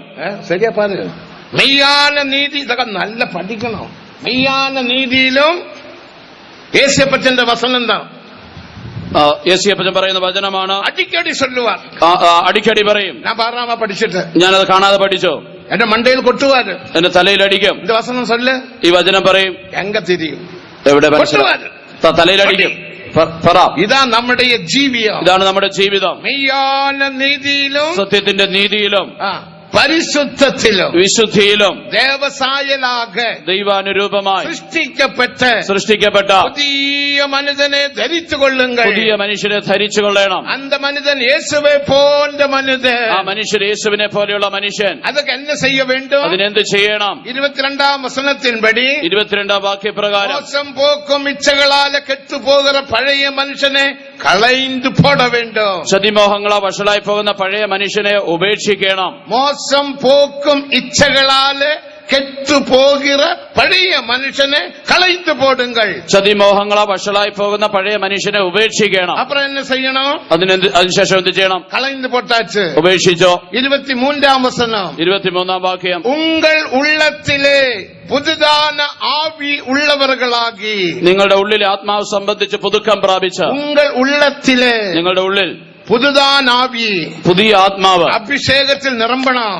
ശരിയാ പാரு. മെയ്യാന നീതി, ഇതൊക്കെ നല്ല പഠിക്കണം. മെയ്യാന നീതിയിലും യേശപ്പച്ചന്റെ വസനം എന്താ? യേശയ്യപ്പൻ പറയുന്ന വചനമാണ്. അടിക്കടി ചൊല്ലുവാർ, അടിക്കടി പറയും. ഞാൻ പാറാമ പഠിച്ചിട്ട് ഞാനത് കാണാതെ പഠിച്ചു. എന്റെ മണ്ടയിൽ കൊട്ടുവാര്, എന്റെ തലയിൽ അടിക്കും. എന്റെ വസനം ചൊല്ല്, ഈ വചനം പറയും. എങ്ക തിരിയും, എവിടെ തലയിലടിക്കും. ഇതാ നമ്മുടെ ജീവിതം, ഇതാണ് നമ്മുടെ ജീവിതം. മെയ്യാന നീതിയിലും സത്യത്തിന്റെ നീതിയിലും പരിശുദ്ധത്തിലും വിശുദ്ധിയിലും ദേവസായലാക ദൈവാനുരൂപമായി സൃഷ്ടിക്കപ്പെട്ട പുതിയ മനുഷ്യനെ ധരിച്ചുകൊള്ളുങ്ങൾ. പുതിയ മനുഷ്യനെ ധരിച്ചുകൊള്ളണം. അന്ത മനുഷ്യൻ യേശുവെ പോന്റെ മനുഷ്യൻ, ആ മനുഷ്യൻ യേശുവിനെ പോലെയുള്ള മനുഷ്യൻ. അതൊക്കെ എന്നെ ചെയ്യ വേണ്ടും, അതിനെന്ത് ചെയ്യണം? 22 വസനത്തിൻപടി 22 വാക്യപ്രകാരം മോശം പോക്കും ഇച്ഛകളാലെ കെട്ടുപോകുന്ന പഴയ മനുഷ്യനെ കളയിന്ത് പോട വേണ്ടും. ചതിമോഹങ്ങളാ വഷളായി പോകുന്ന പഴയ മനുഷ്യനെ ഉപേക്ഷിക്കണം. മോശം പോക്കും ഇച്ഛകളാല് കെട്ടുപോകിற പഴയ മനുഷ്യനെ കളയിന്ത് പോടുങ്ങൾ. ചതിമോഹങ്ങളാ വഷളായി പോകുന്ന പഴയ മനുഷ്യനെ ഉപേക്ഷിക്കണം. അപ്പുറം എന്നെ ചെയ്യണം? അതിനുശേഷം എന്ത് ചെയ്യണം? കളയിന്ത് പോട്ടാച്ച് ഉപേക്ഷിച്ചോ. 23 വസനം 23 വാക്യം. ഉങ്ങൾ ഉള്ളത്തിലെ പുതുതാന ആവി ഉള്ളവർകളാകി, നിങ്ങളുടെ ഉള്ളിലെ ആത്മാവ് സംബന്ധിച്ച് പുതുക്കം പ്രാപിച്ച, ഉങ്ങൾ ഉള്ളത്തിലെ നിങ്ങളുടെ ഉള്ളിൽ പുതുതാനാവി പുതിയ ആത്മാവ് അഭിഷേകത്തിൽ നിറമ്പണം.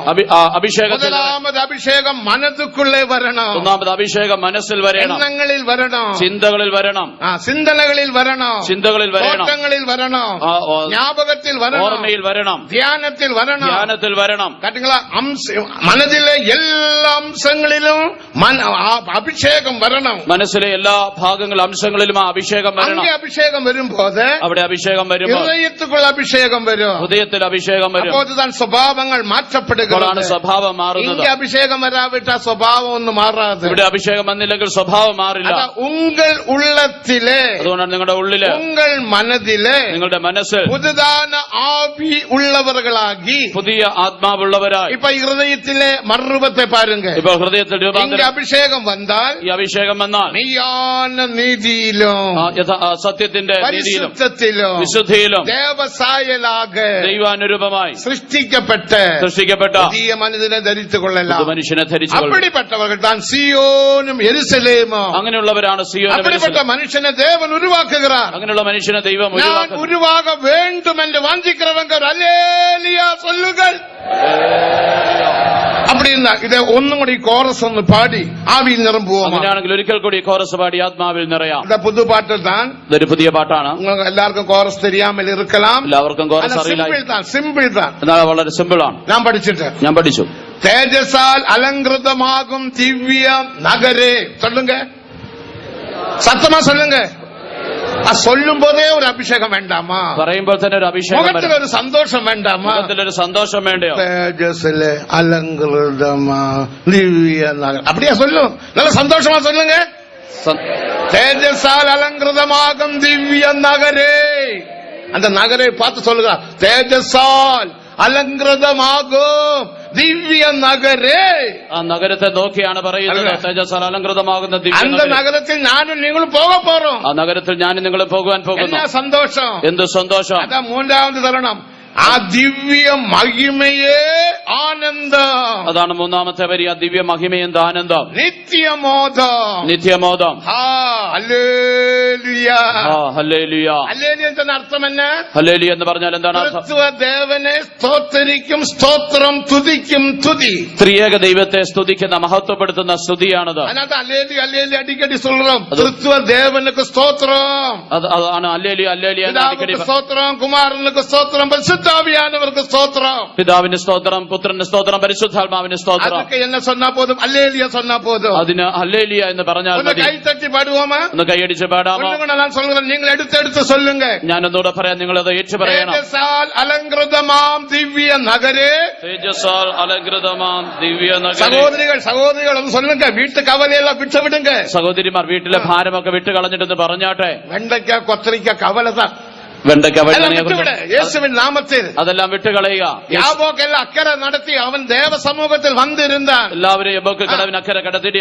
முதலாவது അഭിഷേകം മനതുക്കുള്ളേ വരണം. ഒന്നാമത് അഭിഷേകം മനസ്സിൽ വരണം, എണ്ണങ്ങളിൽ വരണം, ചിന്തകളിൽ വരണം, ചിന്തകളിൽ വരണം, ചിന്തകളിൽ വരണം, ഓട്ടങ്ങളിൽ വരണം, ஞாபகത്തിൽ വരണം, ഓർമ്മയിൽ വരണം, ധ്യാനത്തിൽ വരണം, ധ്യാനത്തിൽ വരണം. മനസ്സിലെ എല്ലാ അംശങ്ങളിലും അഭിഷേകം വരണം. മനസ്സിലെ എല്ലാ ഭാഗങ്ങളും അംശങ്ങളിലും ആ അഭിഷേകം വരണം. അഭിഷേകം വരുമ്പോൾ അവിടെ അഭിഷേകം വരുമ്പോൾ ഹൃദയത്തുക്കുള്ള അഭിഷേകം വരും, ഹൃദയത്തിൽ അഭിഷേകം വരും. അപ്പോൾ സ്വഭാവങ്ങൾ മാറ്റപ്പെടുകയാണ്, സ്വഭാവം മാറുന്നത്. അഭിഷേകം വരാവിട്ട സ്വഭാവം ഒന്നും മാറാതെ, ഇവിടെ അഭിഷേകം വന്നില്ലെങ്കിൽ സ്വഭാവം മാറില്ല. ഉങ്ങൾ ഉള്ളത്തിലെ, അതുകൊണ്ടാണ് നിങ്ങളുടെ ഉള്ളില്, ഉങ്ങൾ മനതിലെ, നിങ്ങളുടെ മനസ്സിൽ പുതുതാന ആവി ഉള്ളവർകളാകി, പുതിയ ആത്മാവുള്ളവരായി. ഇപ്പൊ ഹൃദയത്തിലെ മറുരൂപത്തെ പാരുങ്ക. ഇപ്പൊ ഹൃദയത്തിൽ രൂപാന്തരം. അഭിഷേകം വന്നാൽ, ഈ അഭിഷേകം വന്നാൽ മെയ്യാന നീതിയിലും സത്യത്തിന്റെ പരിശുദ്ധത്തിലും വിശുദ്ധിയിലും ദേവസായലാക ദൈവാനുരൂപമായി സൃഷ്ടിക്കപ്പെട്ട പുതിയ മനുഷ്യനെ ധരിച്ചുകൊള്ളല. മനുഷ്യനെ ധരിച്ചുകൊള്ളണം. അപ്പടിപ്പെട്ടവർ താൻ സിയോനും യെരുസലേമും, അങ്ങനെയുള്ളവരാണ് സിയോനും. അപ്പടിപ്പെട്ട മനുഷ്യനെ ദേവൻ ഉരുവാക്കുകറാർ. അങ്ങനെയുള്ള മനുഷ്യനെ ദൈവം ഉരുവാക വേണ്ടും എന്ന് വാഞ്ചിக்கிறவங்க அல்லேலூயா சொல்லுங்கள். அப்படின்னா ഇതേ ഒന്നും കൂടി കോറസ് ഒന്ന് പാടി ആവിയിൽ നിറമ്പുവോ. അങ്ങനെയാണെങ്കിൽ ഒരിക്കൽ കൂടി കോറസ് പാടി ആത്മാവിൽ നിറയാം. പുതു പാട്ട് താൻ, ഇതൊരു പുതിയ പാട്ടാണ്. നിങ്ങൾക്ക് എല്ലാവർക്കും കോറസ് தெரியாமல் இருக்கலாம், എല്ലാവർക്കും കോറസ് അറിയില്ല. സിമ്പിൾ താൻ, എന്നാൽ വളരെ സിമ്പിൾ ആണ്. ഞാൻ പഠിച്ചു. തേജസാൽ അലങ്കൃതമാകും ദിവ്യ നഗരേ. சொல்லுங்க, സത്യമാ சொல்லுங்க. சொல்லும் போதே ஒரு அபிஷேகம் வேண்டாமா? പറയുമ്പോൾ തന്നെ ഒരു അഭിഷേകം, മുഖത്തിൽ ഒരു സന്തോഷം വേണ്ടാമാ? മുഖത്തിലൊരു സന്തോഷം വേണ്ടയോ? തേജസ്സിലെ അലങ്കൃതമാ ദിവ്യ നഗരം, அப்படியே சொல்லும். நல்ல சந்தோஷமா சொல்லுங்க. தேஜஸால் அலங்கൃതமாகும் திவ்ய நகரே. அந்த நகரை பார்த்து சொல்லுங்க, தேஜஸால் അലങ്കൃതമാകും ദിവ്യ നഗരേ. ആ നഗരത്തെ നോക്കിയാണ് പറയുന്നത്, തേജസ്സാൽ അലങ്കൃതമാകുന്ന ദിവ്യ നഗരത്തിൽ ഞാനും നിങ്ങളും പോകപ്പോറും. ആ നഗരത്തിൽ ഞാനും നിങ്ങളും പോകുവാൻ പോകുന്നു. സന്തോഷം, എന്ത് സന്തോഷം. അതാ മൂന്നാമത് തരണം. ആ ദിവ്യ മഹിമയേ ആനന്ദം. അതാണ് മൂന്നാമത്തെ വരി. ആ ദിവ്യ മഹിമയെന്ത് ആനന്ദം. നിത്യമോദം. നിത്യമോദം. ഹല്ലേലൂയ. ഹല്ലേലൂയ. ഹല്ലേലൂയ എന്ന അർത്ഥം എന്നാ? ഹല്ലേലൂയ എന്ന് പറഞ്ഞാൽ എന്താണ് അർത്ഥം? ദേവനെ സ്തോത്രിക്കും, സ്തോത്രം, തുതിക്കും, തുതി. ത്രിയേക ദൈവത്തെ സ്തുതിക്കുന്ന, മഹത്വപ്പെടുത്തുന്ന സ്തുതിയാണത്. അതിനകത്ത് ഹല്ലേലൂയ ഹല്ലേലൂയ അടിക്കടി சொல்றோம். ത്രിത്വ ദേവനുക്ക് സ്തോത്രം. അതാണ് ഹല്ലേലൂയ ഹല്ലേലൂയ എന്ന് അടിക്കടി. സ്തോത്രം, കുമാരനുക്ക് സ്തോത്രം, പരിശുദ്ധാവിയാനവർക്ക് സ്തോത്രം. പിതാവിന് സ്തോത്രം, പുത്രന് സ്തോത്രം, പരിശുദ്ധാത്മാവിന് സ്തോത്രം. അതൊക്കെ എന്നെ சொன்னா പോതും, ഹല്ലേലൂയ சொன்னா പോതും. അതിന് ഹല്ലേലൂയ എന്ന് പറഞ്ഞാൽ മതി. കൈത്തട്ടി പാടുவோமா? ഒന്ന് കൈയടിച്ച് പാടാമോ? ഞാൻ சொல்றேன், നിങ്ങൾ എടുത്തെടുത്ത് சொல்லுங்க. ഞാൻ ഒന്നുകൂടെ പറയാം, നിങ്ങൾ അത് ഏറ്റു പറയണം. തേജസ്സാൽ അലങ്കൃതമാം ദിവ്യ നഗരേ. തേജസ്സാൽ അലങ്കൃതമാം ദിവ്യ നഗരേ. സഹോദരികൾ ഒന്ന് சொல்லுங்க. വീട്ടു കവലയെല്ലാം വിട്ടുവിടുங்க. സഹോദരിമാർ വീട്ടിലെ ഭാരമൊക്കെ വിട്ട് കളഞ്ഞിട്ടെന്ന് പറഞ്ഞാട്ടെ. വെണ്ടയ്ക്ക, കൊത്തരിക്ക, കവലത, വെണ്ടയ്ക്ക, യേശുവിൻ നാമത്തിൽ അതെല്ലാം വിട്ടുകളയുക. യാബോക്കെല്ലാം അക്കരെ നടത്തി അവൻ ദേവസമൂഹത്തിൽ വന്നിരുന്നാൽ എല്ലാവരെയും യബ്ബോക്ക് കടവിന് അക്കരെ കടത്തിയിട്ട്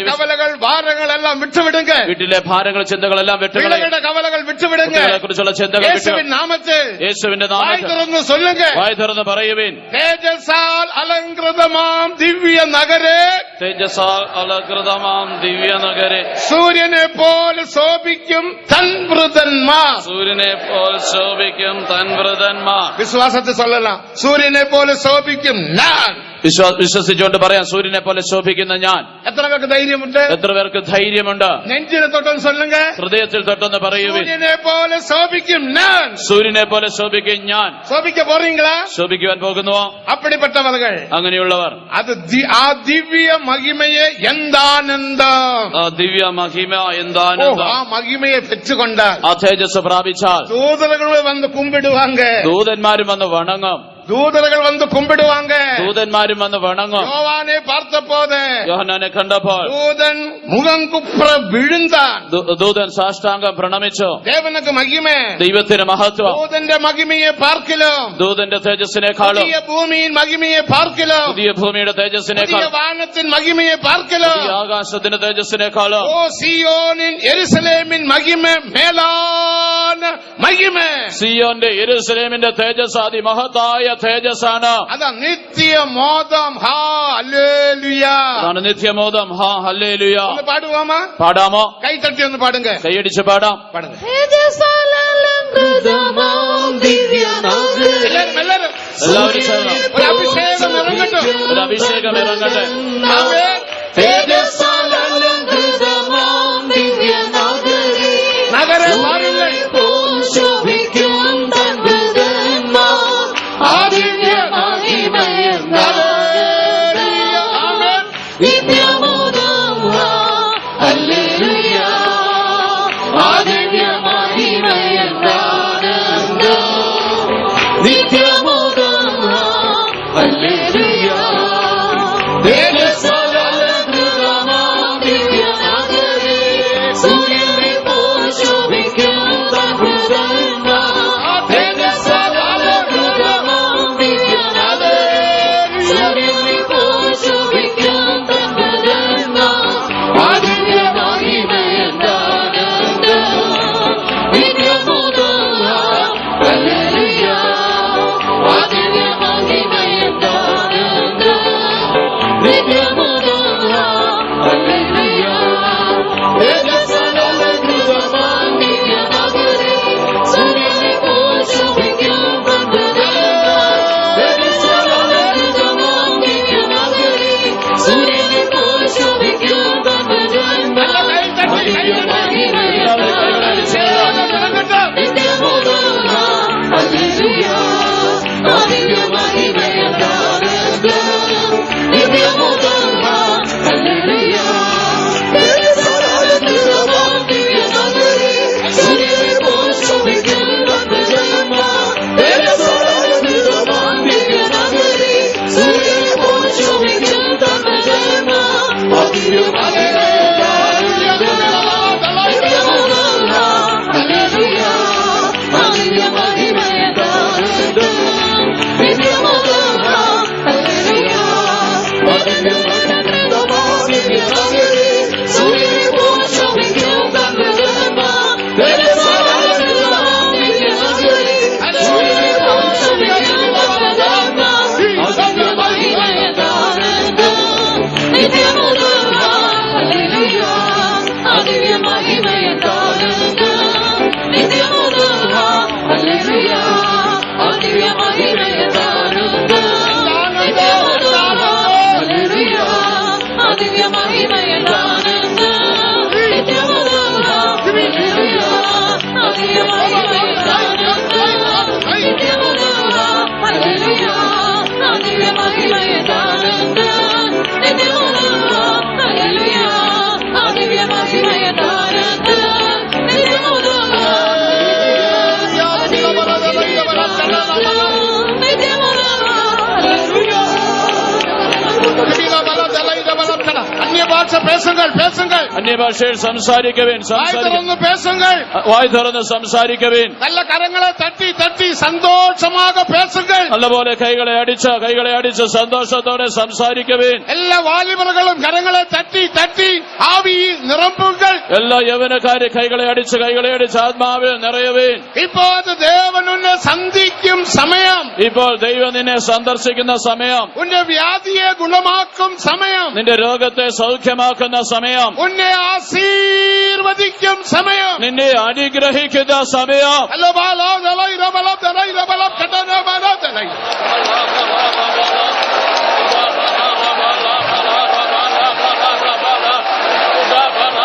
കവലകൾ, ഭാരങ്ങളെല്ലാം വിട്ടുവിടുங்க. വീട്ടിലെ ഭാരങ്ങൾ, ചിന്തകളെല്ലാം വിട്ടുകളയുക. കവലകൾ വിട്ടുവിടുங்க. കുറിച്ചുള്ള ചിന്തകൾ യേശുവിൻ നാമത്തിൽ, യേശുവിന്റെ നാമത്തിൽ சொல்லுங்க. വായ് തുറന്ന് പറയുവിൻ. തേജസ്സാൽ അലങ്കൃതമാം ദിവ്യ നഗരേ. തേജസ്സാൽ അലങ്കൃതമാം ദിവ്യ നഗരേ. സൂര്യനെ പോലെ ശോഭിക്കും തൻവൃതന്മാർ. സൂര്യനെ പോലെ ശോഭിക്കും തൻവൃതന്മാർ. വിശ്വാസത്തിൽ சொல்லலாம். സൂര്യനെ പോലെ ശോഭിക്കും ഞാൻ. വിശ്വസിച്ചുകൊണ്ട് പറയാം, സൂര്യനെ പോലെ ശോഭിക്കുന്ന ഞാൻ. എത്ര പേർക്ക് ധൈര്യമുണ്ട്? എത്ര പേർക്ക് ധൈര്യമുണ്ട്? നെഞ്ചിനെ തൊട്ടെന്ന് சொல்லுங்க. ഹൃദയത്തിൽ തൊട്ടെന്ന് പറയുവിൻ. സൂര്യനെ പോലെ ശോഭിക്കും ഞാൻ. സൂര്യനെ പോലെ ശോഭിക്കും ഞാൻ. ശോഭിക്ക പോறீங்களா? ശോഭിക്കുവാൻ പോകുന്നുവോ? അപ്പടിപ്പെട്ടവர்கள், അങ്ങനെയുള്ളവർ. അത് ആ ദിവ്യ മഹിമയെ എന്താനന്ദം. ആ ദിവ്യ മഹിമ എന്താനന്ദം. ആ മഹിമയെ പെറ്റുകൊണ്ടാൽ, ആ തേജസ് പ്രാപിച്ചാൽ ദൂതകൾ വന്ന് കുമ്പിടുവാങ്ക. ദൂതന്മാരും വന്ന് വണങ്ങും. ദൂതകൾ വന്ന് കുമ്പിടുവാങ്ക. ദൂതന്മാരും വന്ന് വണങ്ങും. യോവാനെ പാർത്തപ്പോത്, യോഹന്നാനെ കണ്ടപ്പോൾ ദൂതൻ മുഖം കുപ്ര വിഴുന്താൻ. ദൂതൻ സാഷ്ടാംഗം പ്രണമിച്ചു. ദേവനക്ക് മഹിമ, ദൈവത്തിന് മഹത്വം. ദൂതന്റെ മഹിമയെ പാർക്കിലും, ദൂതന്റെ തേജസ്സിനേക്കാളും, പുതിയ ഭൂമിയിൽ മഹിമയെ പാർക്കിലും, പുതിയ ഭൂമിയുടെ തേജസ്സിനേക്കാളും, വാനത്തിൻ മഹിമയെ പാർക്കിലും, ആകാശത്തിന്റെ തേജസ്സിനേക്കാളും, ഓ സിയോനിൻ യെരുസലേമിൻ മഹിമ മേലാന മഹിമ. സിയോന്റെ യെരുസലേമിന്റെ തേജസ് അതിമഹത്തായ തേജസ്സാണ്. അതാ നിത്യമോദം. ഹല്ലേലൂയ. അതാണ് നിത്യമോദം. ഹല്ലേലൂയ. ഒന്ന് പാടുവാമോ? പാടാമോ? കൈത്തട്ടി ഒന്ന് പാടുങ്ക. കൈയടിച്ച് പാടാം. പാടുങ്ക. എല്ലാവരും ചേർന്ന് ഒരു അഭിഷേകം ഇറങ്ങട്ടെ. ഒരു അഭിഷേകം ഇറങ്ങട്ടെ. നഗരെ പാടുങ്ങൾ. Hallelujah. അന്യഭാഷ പേസുങ്ങൾ അന്യഭാഷയിൽ സംസാരിക്കവേൻ പേസുങ്ങൾ വായ് തുറന്ന് സംസാരിക്കവേൻ നല്ല കരങ്ങളെ തട്ടി സന്തോഷமாக പേസുങ്ങൾ നല്ലപോലെ കൈകളെ അടിച്ച് സന്തോഷത്തോടെ സംസാരിക്കവേൻ എല്ലാ വാലിബറുകളും കരങ്ങളെ തട്ടി ആവിയിൽ നിറമ്പുകൾ എല്ലാ യവനക്കാരെ കൈകളെ അടിച്ച് ആത്മാവിൽ നിറയവേൻ ഇപ്പോൾ ദേവനുന്നെ സന്ധിക്കും സമയം ഇപ്പോൾ ദൈവം നിന്നെ സന്ദർശിക്കുന്ന സമയം ഉന്റെ വ്യാധിയെ ഗുണമാക്കും സമയം നിന്റെ രോഗത്തെ സൗഖ്യമാക്കുന്ന സമയം ഉന്നെ ആശീർവദിക്കും സമയം നിന്നെ അനുഗ്രഹിക്കുന്ന സമയം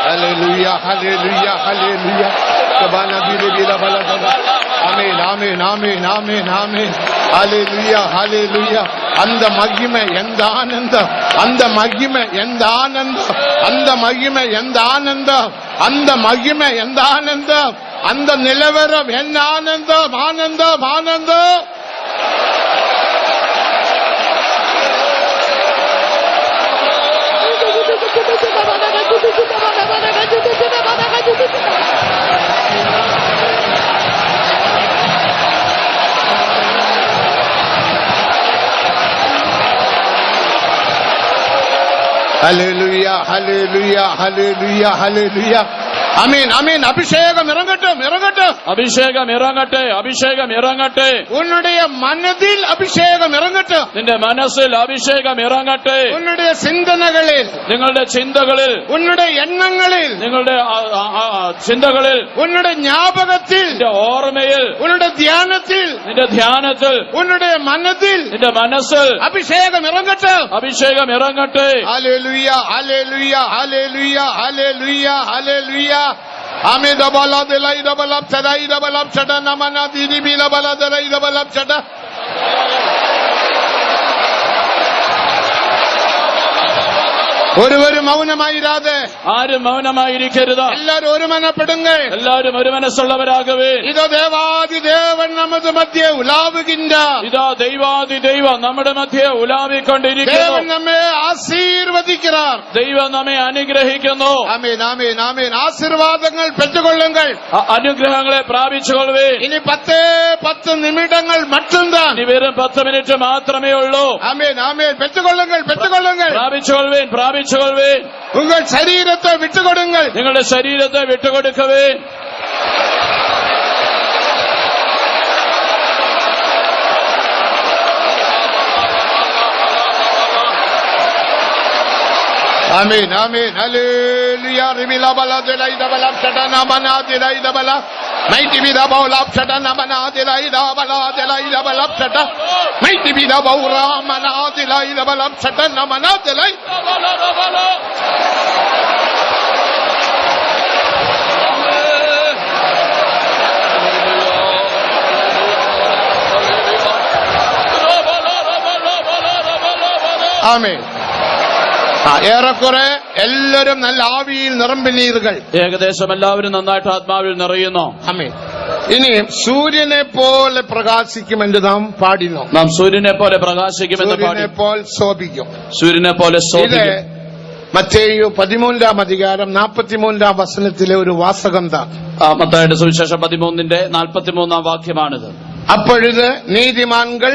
Hallelujah, hallelujah, hallelujah. Kabana bile bile bala bala. Amen, amen, amen, amen, amen. Hallelujah, hallelujah. அந்த மகிமை எந்த ஆனந்தம், அந்த மகிமை எந்த ஆனந்தம், அந்த மகிமை எந்த ஆனந்தம், அந்த மகிமை எந்த ஆனந்தம், அந்த நிலவரம் என்ன ஆனந்தம், ஆனந்தம், ஆனந்தம். Hallelujah, hallelujah, hallelujah, hallelujah. Amen, amen. அபிஷேகம் இறங்கட்ടെ. உன்னுடைய மனதில் அபிஷேகம் இறங்கட்டும். നിന്റെ മനസ്സിൽ അഭിഷേകം ഇറങ്ങട്ടെ. உன்னுடைய சிந்தனைகளில், നിങ്ങളുടെ ചിന്തകളിൽ, உன்னுடைய எண்ணங்களில், നിങ്ങളുടെ ചിന്തകളിൽ, உன்னுடைய ஞாபகத்தில், നിന്റെ ഓർമ്മയിൽ, உன்னுடைய தியானத்தில், നിന്റെ ധ്യാനത്തിൽ, உன்னுடைய மனதில் നിന്റെ മനസ്സിൽ அபிஷேகம் இறங்கட்டும். അഭിഷേകം ഇറങ്ങട്ടെ. Hallelujah, hallelujah, hallelujah, hallelujah, hallelujah. Amen. Dabala delai dabalab chadai dabalab chada namana dini bila bala delai dabalab chada. ഒരുവരും മൗനമായിരാതെ, ആരും മൗനമായിരിക്കരുത്. എല്ലാവരും ഒരുമനപ്പെടുങ്ങൾ. എല്ലാവരും ഒരു മനസ്സുള്ളവരാകവേ. ഇതോ ദേവാദി ദേവൻ നമ്മുടെ മധ്യേ ഉലാവുകിன்ற. ഇതാ ദൈവാദി ദൈവം നമ്മുടെ മധ്യേ ഉലാവിക്കൊണ്ടിരിക്കുന്നു. ദേവൻ നമ്മെ ആശീർവദിക്കാർ. ദൈവം നമ്മെ അനുഗ്രഹിക്കുന്നു. ആമേൻ, ആമേൻ, ആമേൻ. ആശീർവാദങ്ങൾ പെറ്റുകൊള്ളുങ്ങൾ. അനുഗ്രഹങ്ങളെ പ്രാപിച്ചുകൊള്ളുവേ. ഇനി 10 നിമിഷങ്ങൾ മറ്റുംതാൻ. ഇനി വെറും 10 മിനിറ്റ് മാത്രമേ ഉള്ളൂ. ആമേൻ, ആമേൻ. പെറ്റുകൊള്ളുങ്ങൾ. പ്രാപിച്ചുകൊള്ളുവേൻ. ഉങ്ങൾ ശരീരത്തെ വിട്ടുകൊടുങ്ങൾ. നിങ്ങളുടെ ശരീരത്തെ വിട്ടുകൊടുക്കവേ. ആമേൻ, ആമേൻ. ഹല്ലേലൂയ. റിബില ബല ദലൈദ ബല ചടന മന ദലൈദ ബല മൈറ്റി ബിദ ബൗല ചടന മന ദലൈദ ബല ദലൈദ ബല ചട മൈറ്റി ബിദ ബൗറ മന ദലൈദ ബല ചടന മന ദലൈ. ആമേൻ. ഏറെക്കുറെ എല്ലാവരും നല്ല ആവിയിൽ നിറമ്പിനീറുകൾ. ഏകദേശം എല്ലാവരും നന്നായിട്ട് ആത്മാവിൽ നിറയുന്നു. ആമേൻ. ഇനി സൂര്യനെ പോലെ പ്രകാശിക്കുമെന്ന് നാം പാടിനോ. നാം സൂര്യനെ പോലെ പ്രകാശിക്കുമെന്ന് പാടി. ശോഭിക്കും. സൂര്യനെ പോലെ ശോഭിക്കും. മത്തേയു 13-ാം അധികാരം 43-ാം വചനത്തിലെ ഒരു വാസകം താൻ. മത്തായിയുടെ സുവിശേഷം 13-ന്റെ 43-ാം വാക്യമാണിത്. അപ്പോഴത് നീതിമാൻകൾ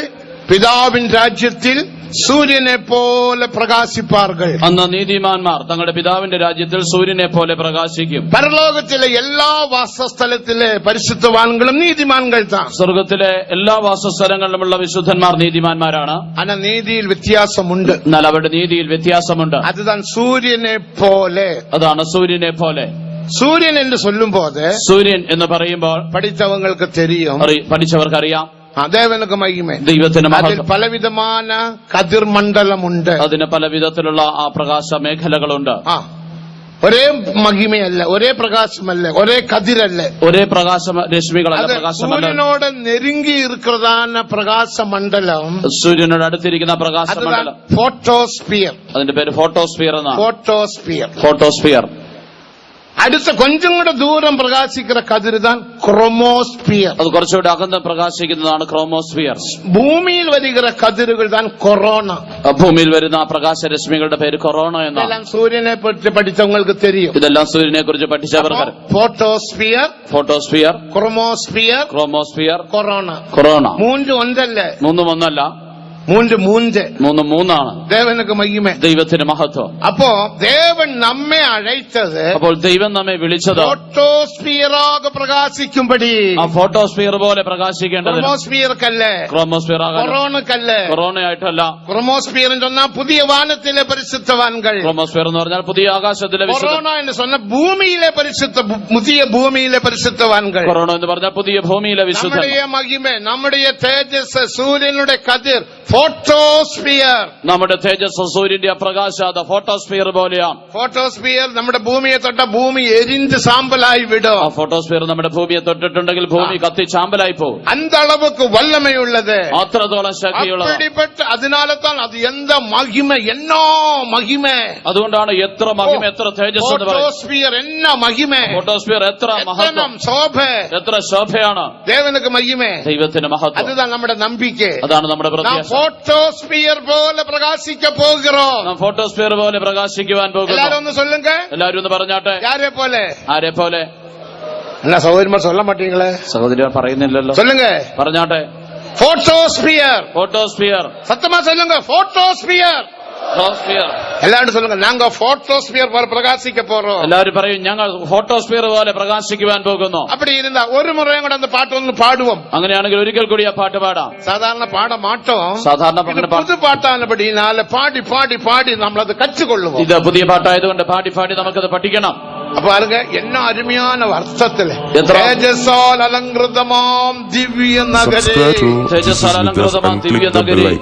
പിതാവിൻ രാജ്യത്തിൽ സൂര്യനെ പോലെ പ്രകാശിപ്പാർകൾ. അന്ന് നീതിമാന്മാർ തങ്ങളുടെ പിതാവിന്റെ രാജ്യത്തിൽ സൂര്യനെ പോലെ പ്രകാശിക്കും. പരലോകത്തിലെ എല്ലാ വാസസ്ഥലത്തിലെ പരിശുദ്ധവാൻകളും നീതിമാൻകൾ താൻ. സ്വർഗത്തിലെ എല്ലാ വാസസ്ഥലങ്ങളിലുമുള്ള വിശുദ്ധന്മാർ നീതിമാന്മാരാണ്. അന നീതിയിൽ വ്യത്യാസമുണ്ട്. എന്നാൽ അവരുടെ നീതിയിൽ വ്യത്യാസമുണ്ട്. അതുതാൻ സൂര്യനെ പോലെ. അതാണ് സൂര്യനെ പോലെ. സൂര്യൻ എന്ന് ചൊല്ലുമ്പോൾ സൂര്യൻ എന്ന് പറയുമ്പോൾ പഠിച്ചവങ്ങൾക്ക് തെരിയും, പഠിച്ചവർക്കറിയാം, ദേവനക്ക് മഹിമ. ദൈവത്തിന് അതിൽ മഹത്വം. പലവിധமான കതിർമണ്ഡലമുണ്ട്. അതിന് പല വിധത്തിലുള്ള ആ പ്രകാശ മേഖലകളുണ്ട്. ഒരേ മഹിമയല്ല, ഒരേ പ്രകാശമല്ല, ഒരേ കതിരല്ല, ഒരേ പ്രകാശ രശ്മികളല്ല, അത് പ്രകാശമല്ല. സൂര്യനോട് നെരുങ്ങി ഇരിക്കുന്നതാണ് പ്രകാശമണ്ഡലം. സൂര്യനോട് അടുത്തിരിക്കുന്ന പ്രകാശമണ്ഡലം ഫോട്ടോസ്ഫിയർ. അതിന്റെ പേര് ഫോട്ടോസ്ഫിയർ എന്നാണ്. ഫോട്ടോസ്ഫിയർ. അടുത്ത കൊഞ്ചം കൂടെ ദൂരം പ്രകാശിക്കുന്ന കതിരുതാൻ ക്രോമോസ്ഫിയർ. അത് കുറച്ചുകൂടെ അകന്ന് പ്രകാശിക്കുന്നതാണ് ക്രോമോസ്ഫിയർ. ഭൂമിയിൽ വരുന്ന കതിരുകൾ താൻ കൊറോണ. ഭൂമിയിൽ വരുന്ന ആ പ്രകാശരശ്മികളുടെ പേര് കൊറോണ എന്നാണ്. ഇതെല്ലാം സൂര്യനെ പറ്റി പഠിച്ചവങ്ങൾക്ക് തെരിയും. ഇതെല്ലാം സൂര്യനെ കുറിച്ച് പഠിച്ചവർക്ക്. Photosphere, chromosphere, corona. മൂന്ന് ഒന്നല്ലേ? ഒന്നല്ല, മൂന്നാണ്. ദേവനക്ക് മഹിമ. ദൈവത്തിന് മഹത്വം. അപ്പോ ദേവൻ നമ്മെ അഴച്ചത്, അപ്പോൾ ദൈവം നമ്മെ വിളിച്ചത് ഫോട്ടോസ്ഫിയറാകെ പ്രകാശിക്കുമ്പടി, ആ ഫോട്ടോസ്ഫിയർ പോലെ പ്രകാശിക്കേണ്ടത്. ക്രോമോസ്ഫിയർ കൊറോണയായിട്ടല്ല. ക്രോമോസ്ഫിയർ ചൊന്നാ പുതിയ വാനത്തിലെ പരിശുദ്ധവാൻകൾ. ക്രോമോസ്ഫിയർ എന്ന് പറഞ്ഞാൽ പുതിയ ആകാശത്തിലെ കൊറോണ എന്ന് சொன்ன ഭൂമിയിലെ പുതിയ ഭൂമിയിലെ പരിശുദ്ധവാൻകൾ. കൊറോണ എന്ന് പറഞ്ഞാൽ പുതിയ ഭൂമിയിലെ വിശുദ്ധ. നമ്മുടെ മഹിമ, നമ്മുടെ തേജസ്, സൂര്യനുടെ കതിർ, ഫോട്ടോസ്ഫിയർ. നമ്മുടെ തേജസ് സൂര്യന്റെ പ്രകാശം അത് ഫോട്ടോസ്ഫിയർ പോലെയാണ്. ഫോട്ടോസ്ഫിയർ നമ്മുടെ ഭൂമിയെ തൊട്ട ഭൂമി എരിഞ്ഞ് സാമ്പലായി വിടും. ആ ഫോട്ടോസ്ഫിയർ നമ്മുടെ ഭൂമിയെ തൊട്ടിട്ടുണ്ടെങ്കിൽ ഭൂമി കത്തി ചാമ്പലായി പോകും. அந்த அளவுக்கு வல்லமையுள்ளது, അത്രത്തോളം ശക്തിയുള്ളത്. அப்படிப்பட்ட அதனாலதான் அது எந்த மகிமை, என்ன மகிமை. അതുകൊണ്ടാണ് എത്ര മഹിമ, എത്ര തേജസ് എന്ന് പറയുന്നത്. ഫോട്ടോസ്ഫിയർ என்ன മഹിമ, ഫോട്ടോസ്ഫിയർ എത്ര മഹത്വം, ശോഭ, എത്ര ശോഭയാണ്. ദേവനക്ക് മഹിമ, ദൈവത്തിന് മഹത്വം. அதுதான் നമ്മുടെ നമ്പിക്കை, അതാണ് നമ്മുടെ പ്രത്യാശ. ഫോട്ടോസ്ഫിയർ പോലെ പ്രകാശിക്ക പോകുகிறோம். നാം ഫോട്ടോസ്ഫിയർ പോലെ പ്രകാശിക്കുവാൻ പോകുന്നു. എല്ലാരും ഒന്ന് சொல்லுங்க. എല്ലാവരും ഒന്ന് പറഞ്ഞാട്ടെ. ആരെ പോലെ? ആരെ പോലെ? എന്നാ സഹോദരന്മാർ சொல்ல മാட்டீங்களே? സഹോദരിമാർ പറയുന്നില്ലല്ലോ. சொல்லுங்க. പറഞ്ഞാട്ടെ. ഫോട്ടോസ്ഫിയർ. സത്യമാ சொல்லுங்க. ഫോട്ടോസ്ഫിയർ. എല്ലാവരും சொல்லுங்க. நாங்க ഫോട്ടോസ്ഫിയർ പോലെ പ്രകാശിക്ക പോறோம். എല്ലാവരും പറയും ഞങ്ങൾ ഫോട്ടോസ്ഫിയർ പോലെ പ്രകാശിക്കുവാൻ പോകുന്നു. அப்படி இருந்தா ஒரு முறையும் கூட அந்த பாட்டு ഒന്ന് പാടുவோம். അങ്ങനെയാണെങ്കിൽ ഒരിക്കൽ കൂടി ആ പാട്ട് പാടാം. സാധാരണ പാട മാട്ടോം. സാധാരണ പുതു പാട്ടാണപടിയാൽ പാടി പാടി പാടി നമ്മളത് കற்றுകൊള്ളുவோம். ഇത് പുതിയ പാട്ടായതുകൊണ്ട് പാടി പാടി നമുക്കത് പഠിക്കണം. அப்ப பாருங்க என்ன அருமையான அர்த்தத்துல தேஜசால் அலங்கிருதமாம் திவ்ய நகரே, தேஜசால் அலங்கிருதமாம் திவ்ய நகரே,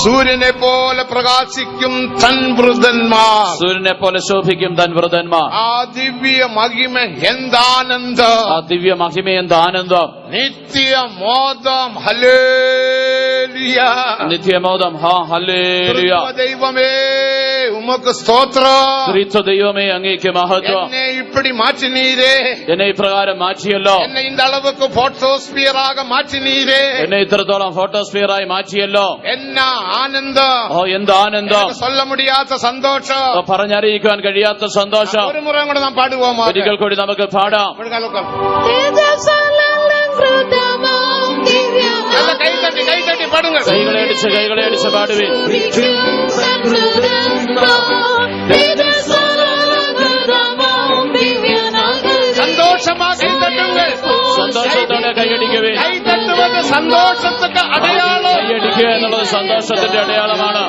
സൂര്യനെ പോലെ പ്രകാശിക്കും തൻ വൃതന്മാർ, സൂര്യനെ പോലെ ശോഭിക്കും തൻ വൃതന്മാർ. ആ ദിവ്യ മഹിമ എന്താനന്ദം, ആ ദിവ്യ മഹിമ എന്താനന്ദം. നിത്യമോദം ഹല്ലേലൂയ, നിത്യമോദം ഹല്ലേലൂയ. ദൈവമേ ഉമക്ക് സ്തോത്രം, ത്രിത്വ ദൈവമേ അങ്ങേക്ക് മഹത്വം. എന്നെ இப்படி மாற்றினீரே, എന്നെ ഇപ്രകാരം മാറ്റിയല്ലോ. എന്നെ இந்த அளவுக்கு ഫോട്ടോസ്ഫിയറാக മാற்றினீரே, എന്നെ ഇത്രത്തോളം ഫോട്ടോസ്ഫിയറായി മാറ്റിയല്ലോ. എന്നാ ആനന്ദം, എന്ത് ആനന്ദം, சொல்ல முடியாத സന്തോഷം, പറഞ്ഞറിയിക്കാൻ കഴിയാത്ത സന്തോഷം. ഒരു മുറ കൂടെ നാം പാടുவோம். ഒരിക്കൽ കൂടി നമുക്ക് പാടാം. കൈതട്ടി പാടുക. കൈകളെ അടിച്ച് പാടുവേ. സന്തോഷമാ കൈതട്ടുക. സന്തോഷത്തോടെ കൈയടിക്കവേ. കൈതട്ടുவது സന്തോഷത്തിന്റെ അടയാളം. കൈയടിക്കുക എന്നുള്ളത് സന്തോഷത്തിന്റെ അടയാളമാണ്.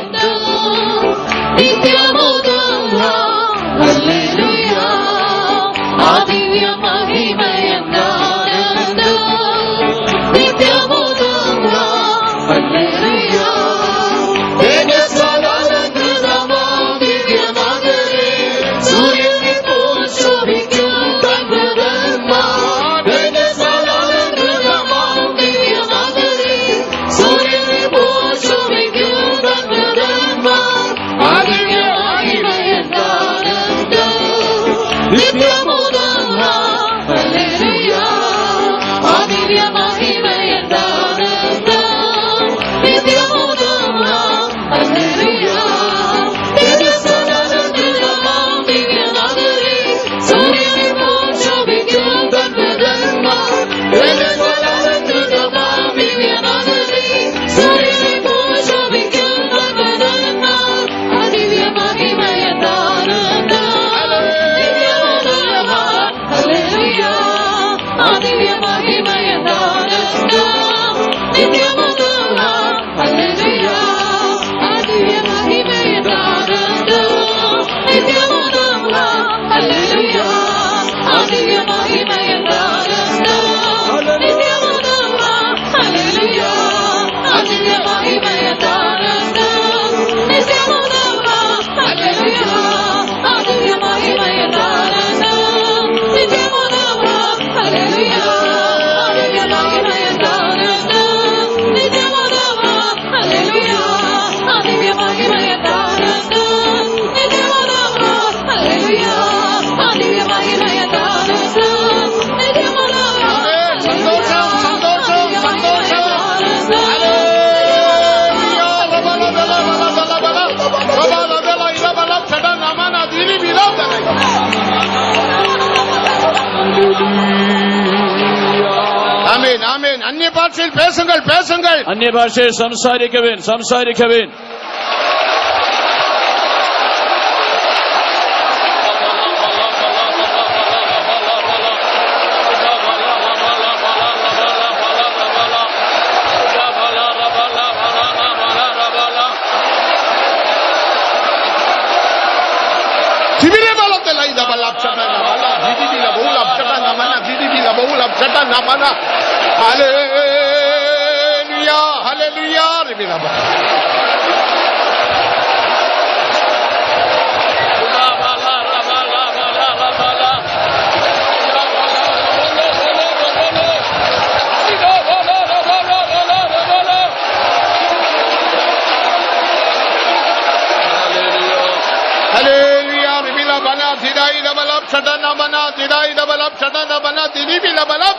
അന്യഭാഷയിൽ പേസുങ്ങൾ പേസുങ്ങൾ അന്യഭാഷയിൽ സംസാരിക്കുവിൻ സംസാരിക്കുവിൻ. Hallelujah, hallelujah. Hallelujah, ribila bana didai dabalap chadana bana didai dabalap chadana bana didi bila balap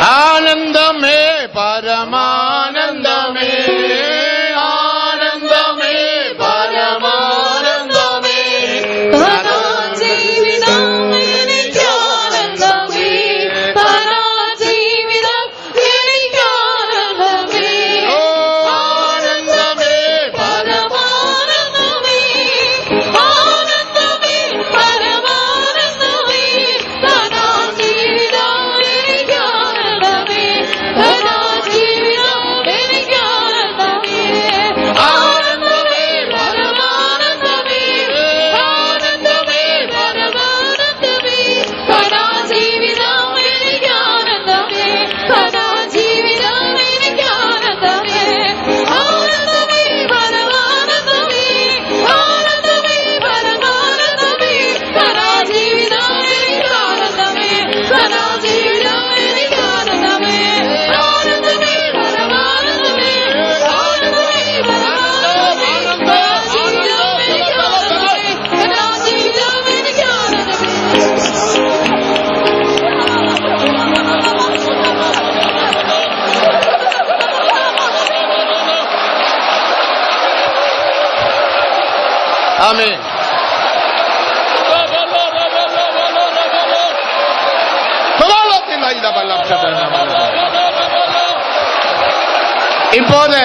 ആനന്ദമേ പരമാനന്ദമേ ആനന്ദമേ പരമാനന്ദമേ ജീവിതം എനിക്കാനന്ദമേ ജീവിതം എനിക്കാനന്ദമേ ആനന്ദമേ പരമാനന്ദമേ ആനന്ദമേ പരമാനന്ദമേ ജീവിതം എനിക്കാനന്ദമേ ജീവിതം എനിക്കാനന്ദമേ ആനന്ദമേ പരമാനന്ദമേ ആനന്ദമേ പരമാനന്ദമേ ജീവിതം എനിക്കാനന്ദമേ ജീവിതം എനിക്കാനന്ദമേ ആനന്ദമേ പരമാനന്ദമേ ആനന്ദമേ പരമാനന്ദമേ ജീവിതം എനിക്കാനന്ദമേ ജീവിതം എനിക്കാനന്ദമേ ആനന്ദമേ പരമാനന്ദമേ ആനന്ദമേ പരമാനന്ദമേ ജീവിതം എനിക്കാനന്ദമേ ആമേൻ. இப்போது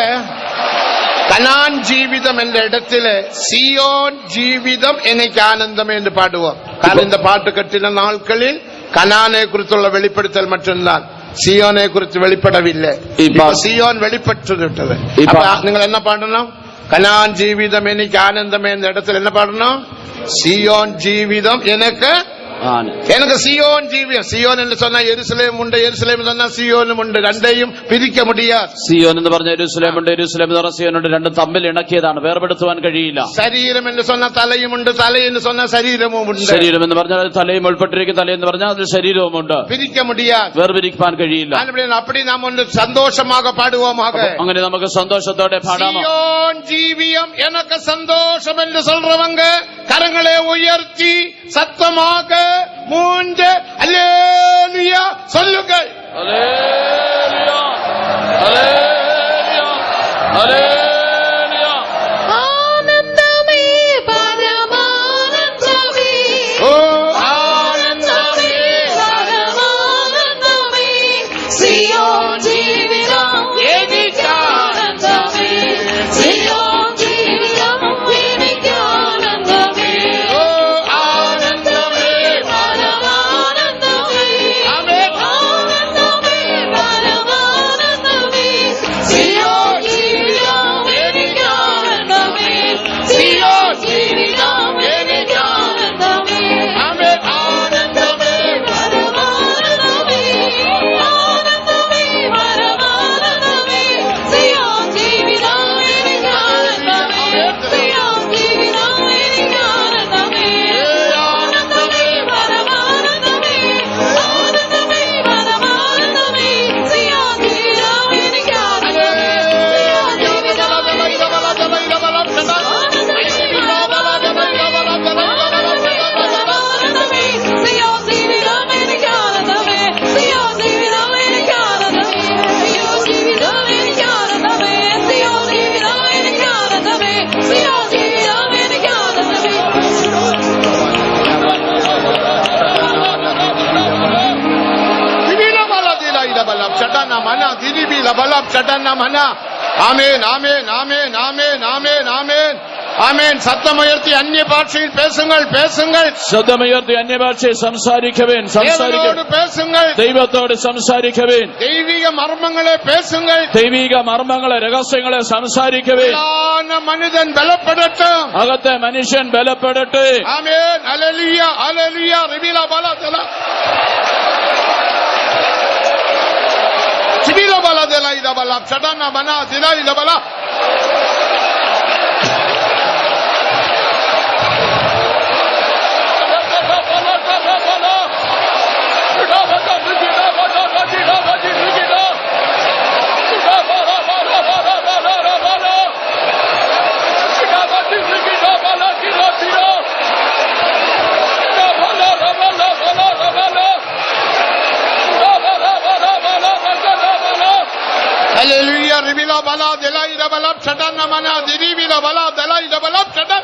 கனான் ஜீவிதம் என்ற இடத்துல சியோன் ஜீவிதம் எனக்கு ஆனந்தம் என்று பாடுவோம். കാരണം இந்த பாட்டு கட்டின நாட்களில் கனானை குறித்துள்ள வெளிப்படுத்தல் மட்டும்தான், சியோனை குறித்து வெளிப்படவில்லை. இப்ப சியோன் வெளிப்பட்டு விட்டது. நீங்கள் என்ன பாடணும்? கனான் ஜீவிதம் எனக்கு ஆனந்தம் என்ற இடத்துல என்ன பாடணும்? சியோன் ஜீவிதம் எனக்கு சியோன் ஜீவியம். സിയോൻ എന്ന് சொன்னா യെരുശലേം ഉണ്ട്, യെരുശലേം എന്ന് சொன்னா സിയോനും ഉണ്ട്. രണ്ടേയും പിരിക്ക മുടിയാ. സിയോൻ എന്ന് പറഞ്ഞ യെരുശലേം ഉണ്ട്, യെരുശലേം എന്ന് പറഞ്ഞ സിയോൻ ഉണ്ട്. രണ്ടും തമ്മിൽ ഇണക്കിയതാണ്, വേർപെടുത്തുവാൻ കഴിയില്ല. ശരീരം എന്ന് சொன்னா തലയുമുണ്ട്, തലയെന്ന് சொன்னா ശരീരവും ഉണ്ട്. ശരീരം എന്ന് പറഞ്ഞാൽ തലയും ഉൾപ്പെട്ടിരിക്കും, തലയെന്ന് പറഞ്ഞാൽ അതിൽ ശരീരവും ഉണ്ട്. പിരിക്ക മുടിയാ, വേർപിരിക്കാൻ കഴിയില്ല. அப்படி நாம் ஒன்று சந்தோஷமாக பாடுவோமாக. അങ്ങനെ നമുക്ക് സന്തോഷത്തോടെ പാടാമോ? സിയോൻ ஜீவியம் எனக்கு சந்தோஷம் என்று சொல்றவங்க கரங்களை உயர்த்தி சத்தமாக மூன்று அல்லேலூயா சொல்லுங்கள். அல்லேலூயா அல்லேலூயா அல்லேலூயா. ആനന്ദമേ പരമാനന്ദമേ ആനന്ദമേ പരമാനന്ദമേ സിയോൻ ജീവിതം എനിക്കാനന്ദമേ സിയോൻ ജീവിതം എനിക്കാനന്ദമേ ആനന്ദമേ പരമാനന്ദമേ ആനന്ദമേ പരമാനന്ദമേ സിയോൻ ജീവിതം എനിക്കാനന്ദമേ സിയോൻ ജീവിതം എനിക്കാനന്ദമേ ആനന്ദമേ പരമാനന്ദമേ ആനന്ദമേ പരമാനന്ദമേ ലബലബ് ചടനമന. ആമേൻ ആമേൻ ആമേൻ ആമേൻ ആമേൻ ആമേൻ ആമേൻ. സത്തമുയർത്തി അന്യഭാഷയിൽ പേസുങ്ങൾ പേസുങ്ങൾ. ശബ്ദമുയർത്തി അന്യഭാഷയിൽ സംസാരിക്കവേൻ സംസാരിക്കവേൻ. പേസുങ്ങൾ. ദൈവത്തോട് സംസാരിക്കവേൻ. ദൈവിക മർമ്മങ്ങളെ പേസുങ്ങൾ. ദൈവിക മർമ്മങ്ങളെ രഹസ്യങ്ങളെ സംസാരിക്കവേൻ. മനുഷ്യൻ ബലപ്പെടട്ടെ. അകത്തെ മനുഷ്യൻ ബലപ്പെടട്ടെ. ആമേൻ. ഹല്ലേലൂയ ഹല്ലേലൂയ. റിബില ബലതല സിബില ബലതല ഇദബല ചടന മന ദില ഇദബല. Hallelujah. Ribila bala delai dabalab chatan namana diribila bala delai dabalab chatan.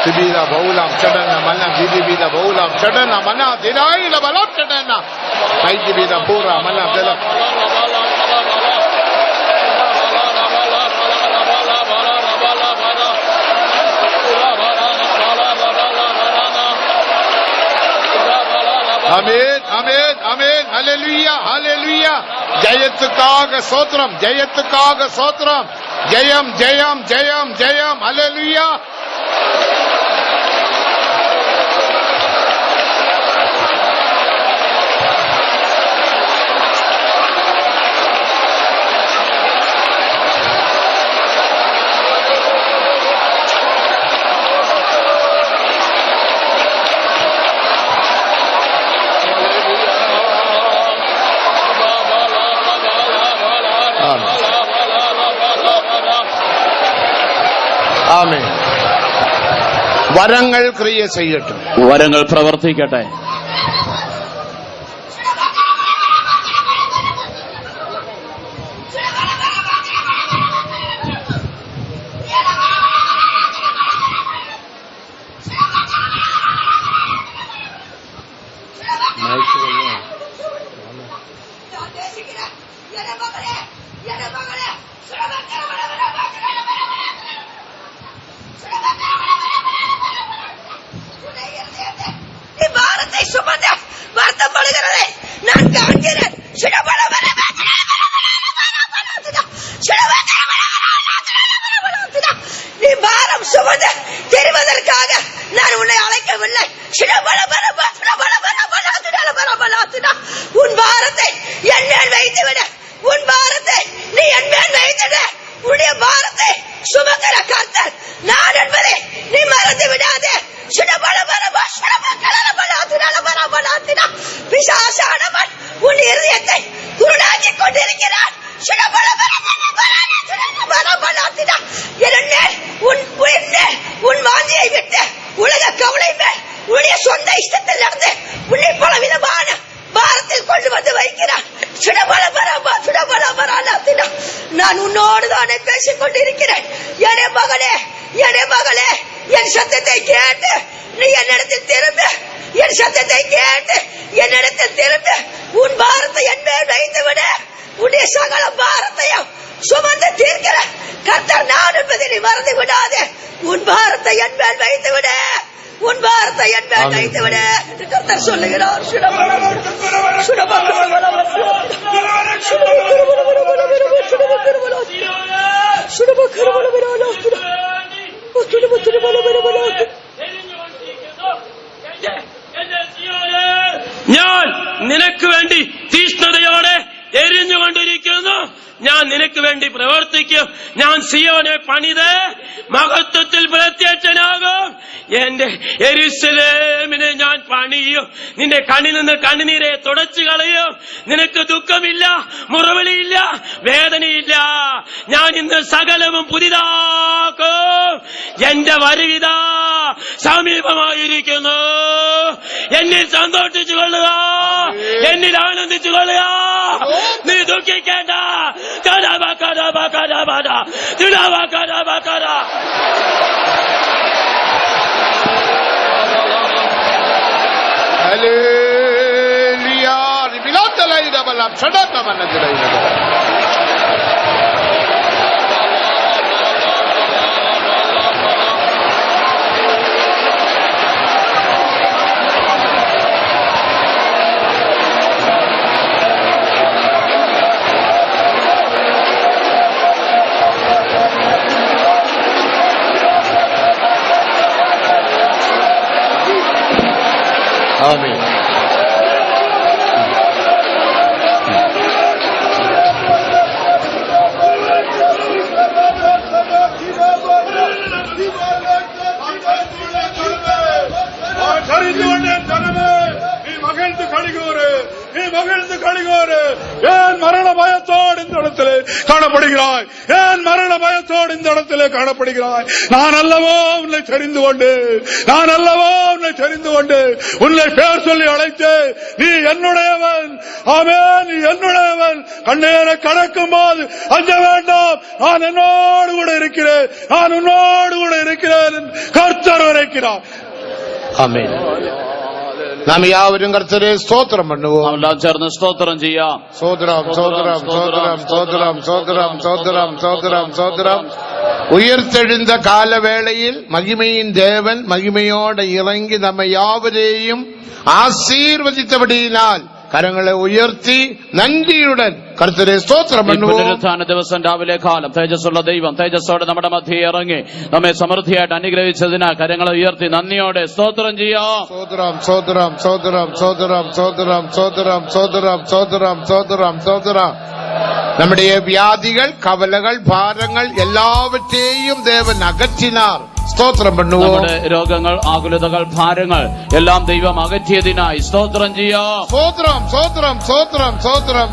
Sibila baulam chadana mana didibila baulam chadana mana didai la balap chadana maidibila pura mana dela. Amen amen amen. Hallelujah hallelujah. Jayattukaga sotram jayattukaga sotram. Jayam jayam jayam jayam. Hallelujah. ആമേൻ. വരങ്ങൾ ക്രിയ ചെയ്യട്ടെ. വരങ്ങൾ പ്രവർത്തിക്കട്ടെ. உன் பாரத்தை என் மேல் வைத்து விட. உன் பாரத்தை நீ என் மேல் வைத்திடு. உன்னுடைய பாரத்தை சுமக்கிற கர்த்தர் நான் என்பதை நீ மறந்து விடாதே. பிசாசானவன் உன் இருதயத்தை குருடாக்கிக் கொண்டிருக்கிறான். உன் வாந்தியை விட்டு உலக கவலை மேல் உன்னுடைய சொந்த இஷ்டத்தில் இருந்து உன்னை பலவிதமான பாரத்தில் கொண்டு வந்து வைக்கிறான். நான் உன்னோடு தானே பேசிக் கொண்டிருக்கிறேன். என் மகளே என் சத்தத்தை கேட்டு நீ என்னிடத்தில் திரும்ப. என் சத்தத்தை கேட்டு என்னிடத்தில் திரும்ப. உன் பாரத்தை என் மேல் வைத்து விட. உன்னுடைய சகல பாரத்தையும் சுமந்து தீர்க்கிற கர்த்தர் நான் என்பதை நீ மறந்து விடாதே. உன் பாரத்தை என் மேல் வைத்து விட. உன் பாரத்தை என் மேல் வைத்து விட என்று கர்த்தர் சொல்லுகிறார். ഞാൻ നിനക്ക് വേണ്ടി തീഷ്ണതയോടെ എരിഞ്ഞുകൊണ്ടിരിക്കുന്നു. ഞാൻ നിനക്ക് വേണ്ടി പ്രവർത്തിക്കും. ഞാൻ സിയോനെ പണിത് മഹത്വത്തിൽ പ്രത്യക്ഷനാകും. എന്റെ യെരൂശലേമിനെ ഞാൻ പണിയും. നിന്റെ കണ്ണിൽ നിന്ന് കണ്ണുനീരെ തുടച്ചു കളയും. നിനക്ക് ദുഃഖമില്ല, മുറവിളിയില്ല, വേദനയില്ല. ഞാൻ ഇന്ന് സകലവും പുതിതാക്കും. എന്റെ വരവിതാ സമീപമായിരിക്കുന്നു. എന്നിൽ സന്തോഷിച്ചു കൊള്ളുക, എന്നിൽ ആനന്ദിച്ചു കൊള്ളുക. നീ ദുഃഖിക്കേണ്ട. Hallelujah. Ribilatalaida balam sadaka manadiraida. ആമേൻ. மகிழ்ந்து கழிகோரு, நீ மகிழ்ந்து கழிகோரு. ஏன் மரண பயத்தோடு இந்த இடத்திலே காணப்படுகிறாய்? ஏன் மரண பயத்தோடு இந்த இடத்திலே காணப்படுகிறாய்? நான் அல்லவோ உன்னை தெரிந்து கொண்டு, நான் அல்லவோ உன்னை தெரிந்து கொண்டு உன்னை பேர் சொல்லி அழைத்து, நீ என்னுடையவன், ஆமே நீ என்னுடையவன். கண்ணேரை கடக்கும் போது அஞ்ச வேண்டாம், நான் என்னோடு கூட இருக்கிறேன், நான் உன்னோடு கூட இருக்கிறேன். கர்த்தர் உரைக்கிறார். ആമേൻ. നാം യാവരും കർത്തരെ സ്തോത്രം பண்ணுவோம். എല്ലാം ചേർന്ന് സ്തോത്രം ചെയ്യാം. സോദരം സോദരം സോദരം സോദരം സോദരം സോദരം സോദരം സോദരം. ഉയർത്തെഴുന്ന കാലവേളയിൽ മഹിമയിൻ ദേവൻ മഹിമയോടെ ഇറങ്ങി നമ്മെ യാവരെയും ആശീർവദിച്ചപടിയാൽ കരങ്ങളെ ഉയർത്തി നന്ദിയുടൻ കർത്തരെ സ്തോത്രം பண்ணுவோம். പുനരുത്ഥാന ദിവസം രാവിലെ കാലം തേജസ്സുള്ള ദൈവം തേജസ്സോടെ നമ്മുടെ മധ്യേ ഇറങ്ങി നമ്മെ സമൃദ്ധിയായിട്ട് അനുഗ്രഹിച്ചതിനാൽ കരങ്ങളെ ഉയർത്തി നന്ദിയോടെ സ്തോത്രം ചെയ്യാം. സോദരം സോദരം സോദരം സോദരം സോദരം സോദരം സോദരം സോദരം സോദരം സോദരം. നമ്മുടെ വ്യാധികൾ, കവലകൾ, ഭാരങ്ങൾ എല്ലാവറ്റെയും ദേവൻ അകറ്റിനാർ. സ്തോത്രം பண்ணுவோம். നമ്മുടെ രോഗങ്ങൾ, ആകുലതകൾ, ഭാരങ്ങൾ എല്ലാം ദൈവം അകറ്റിയതിനായി സ്തോത്രം ചെയ്യാം. സോദരം സോദരം സോദരം സോദരം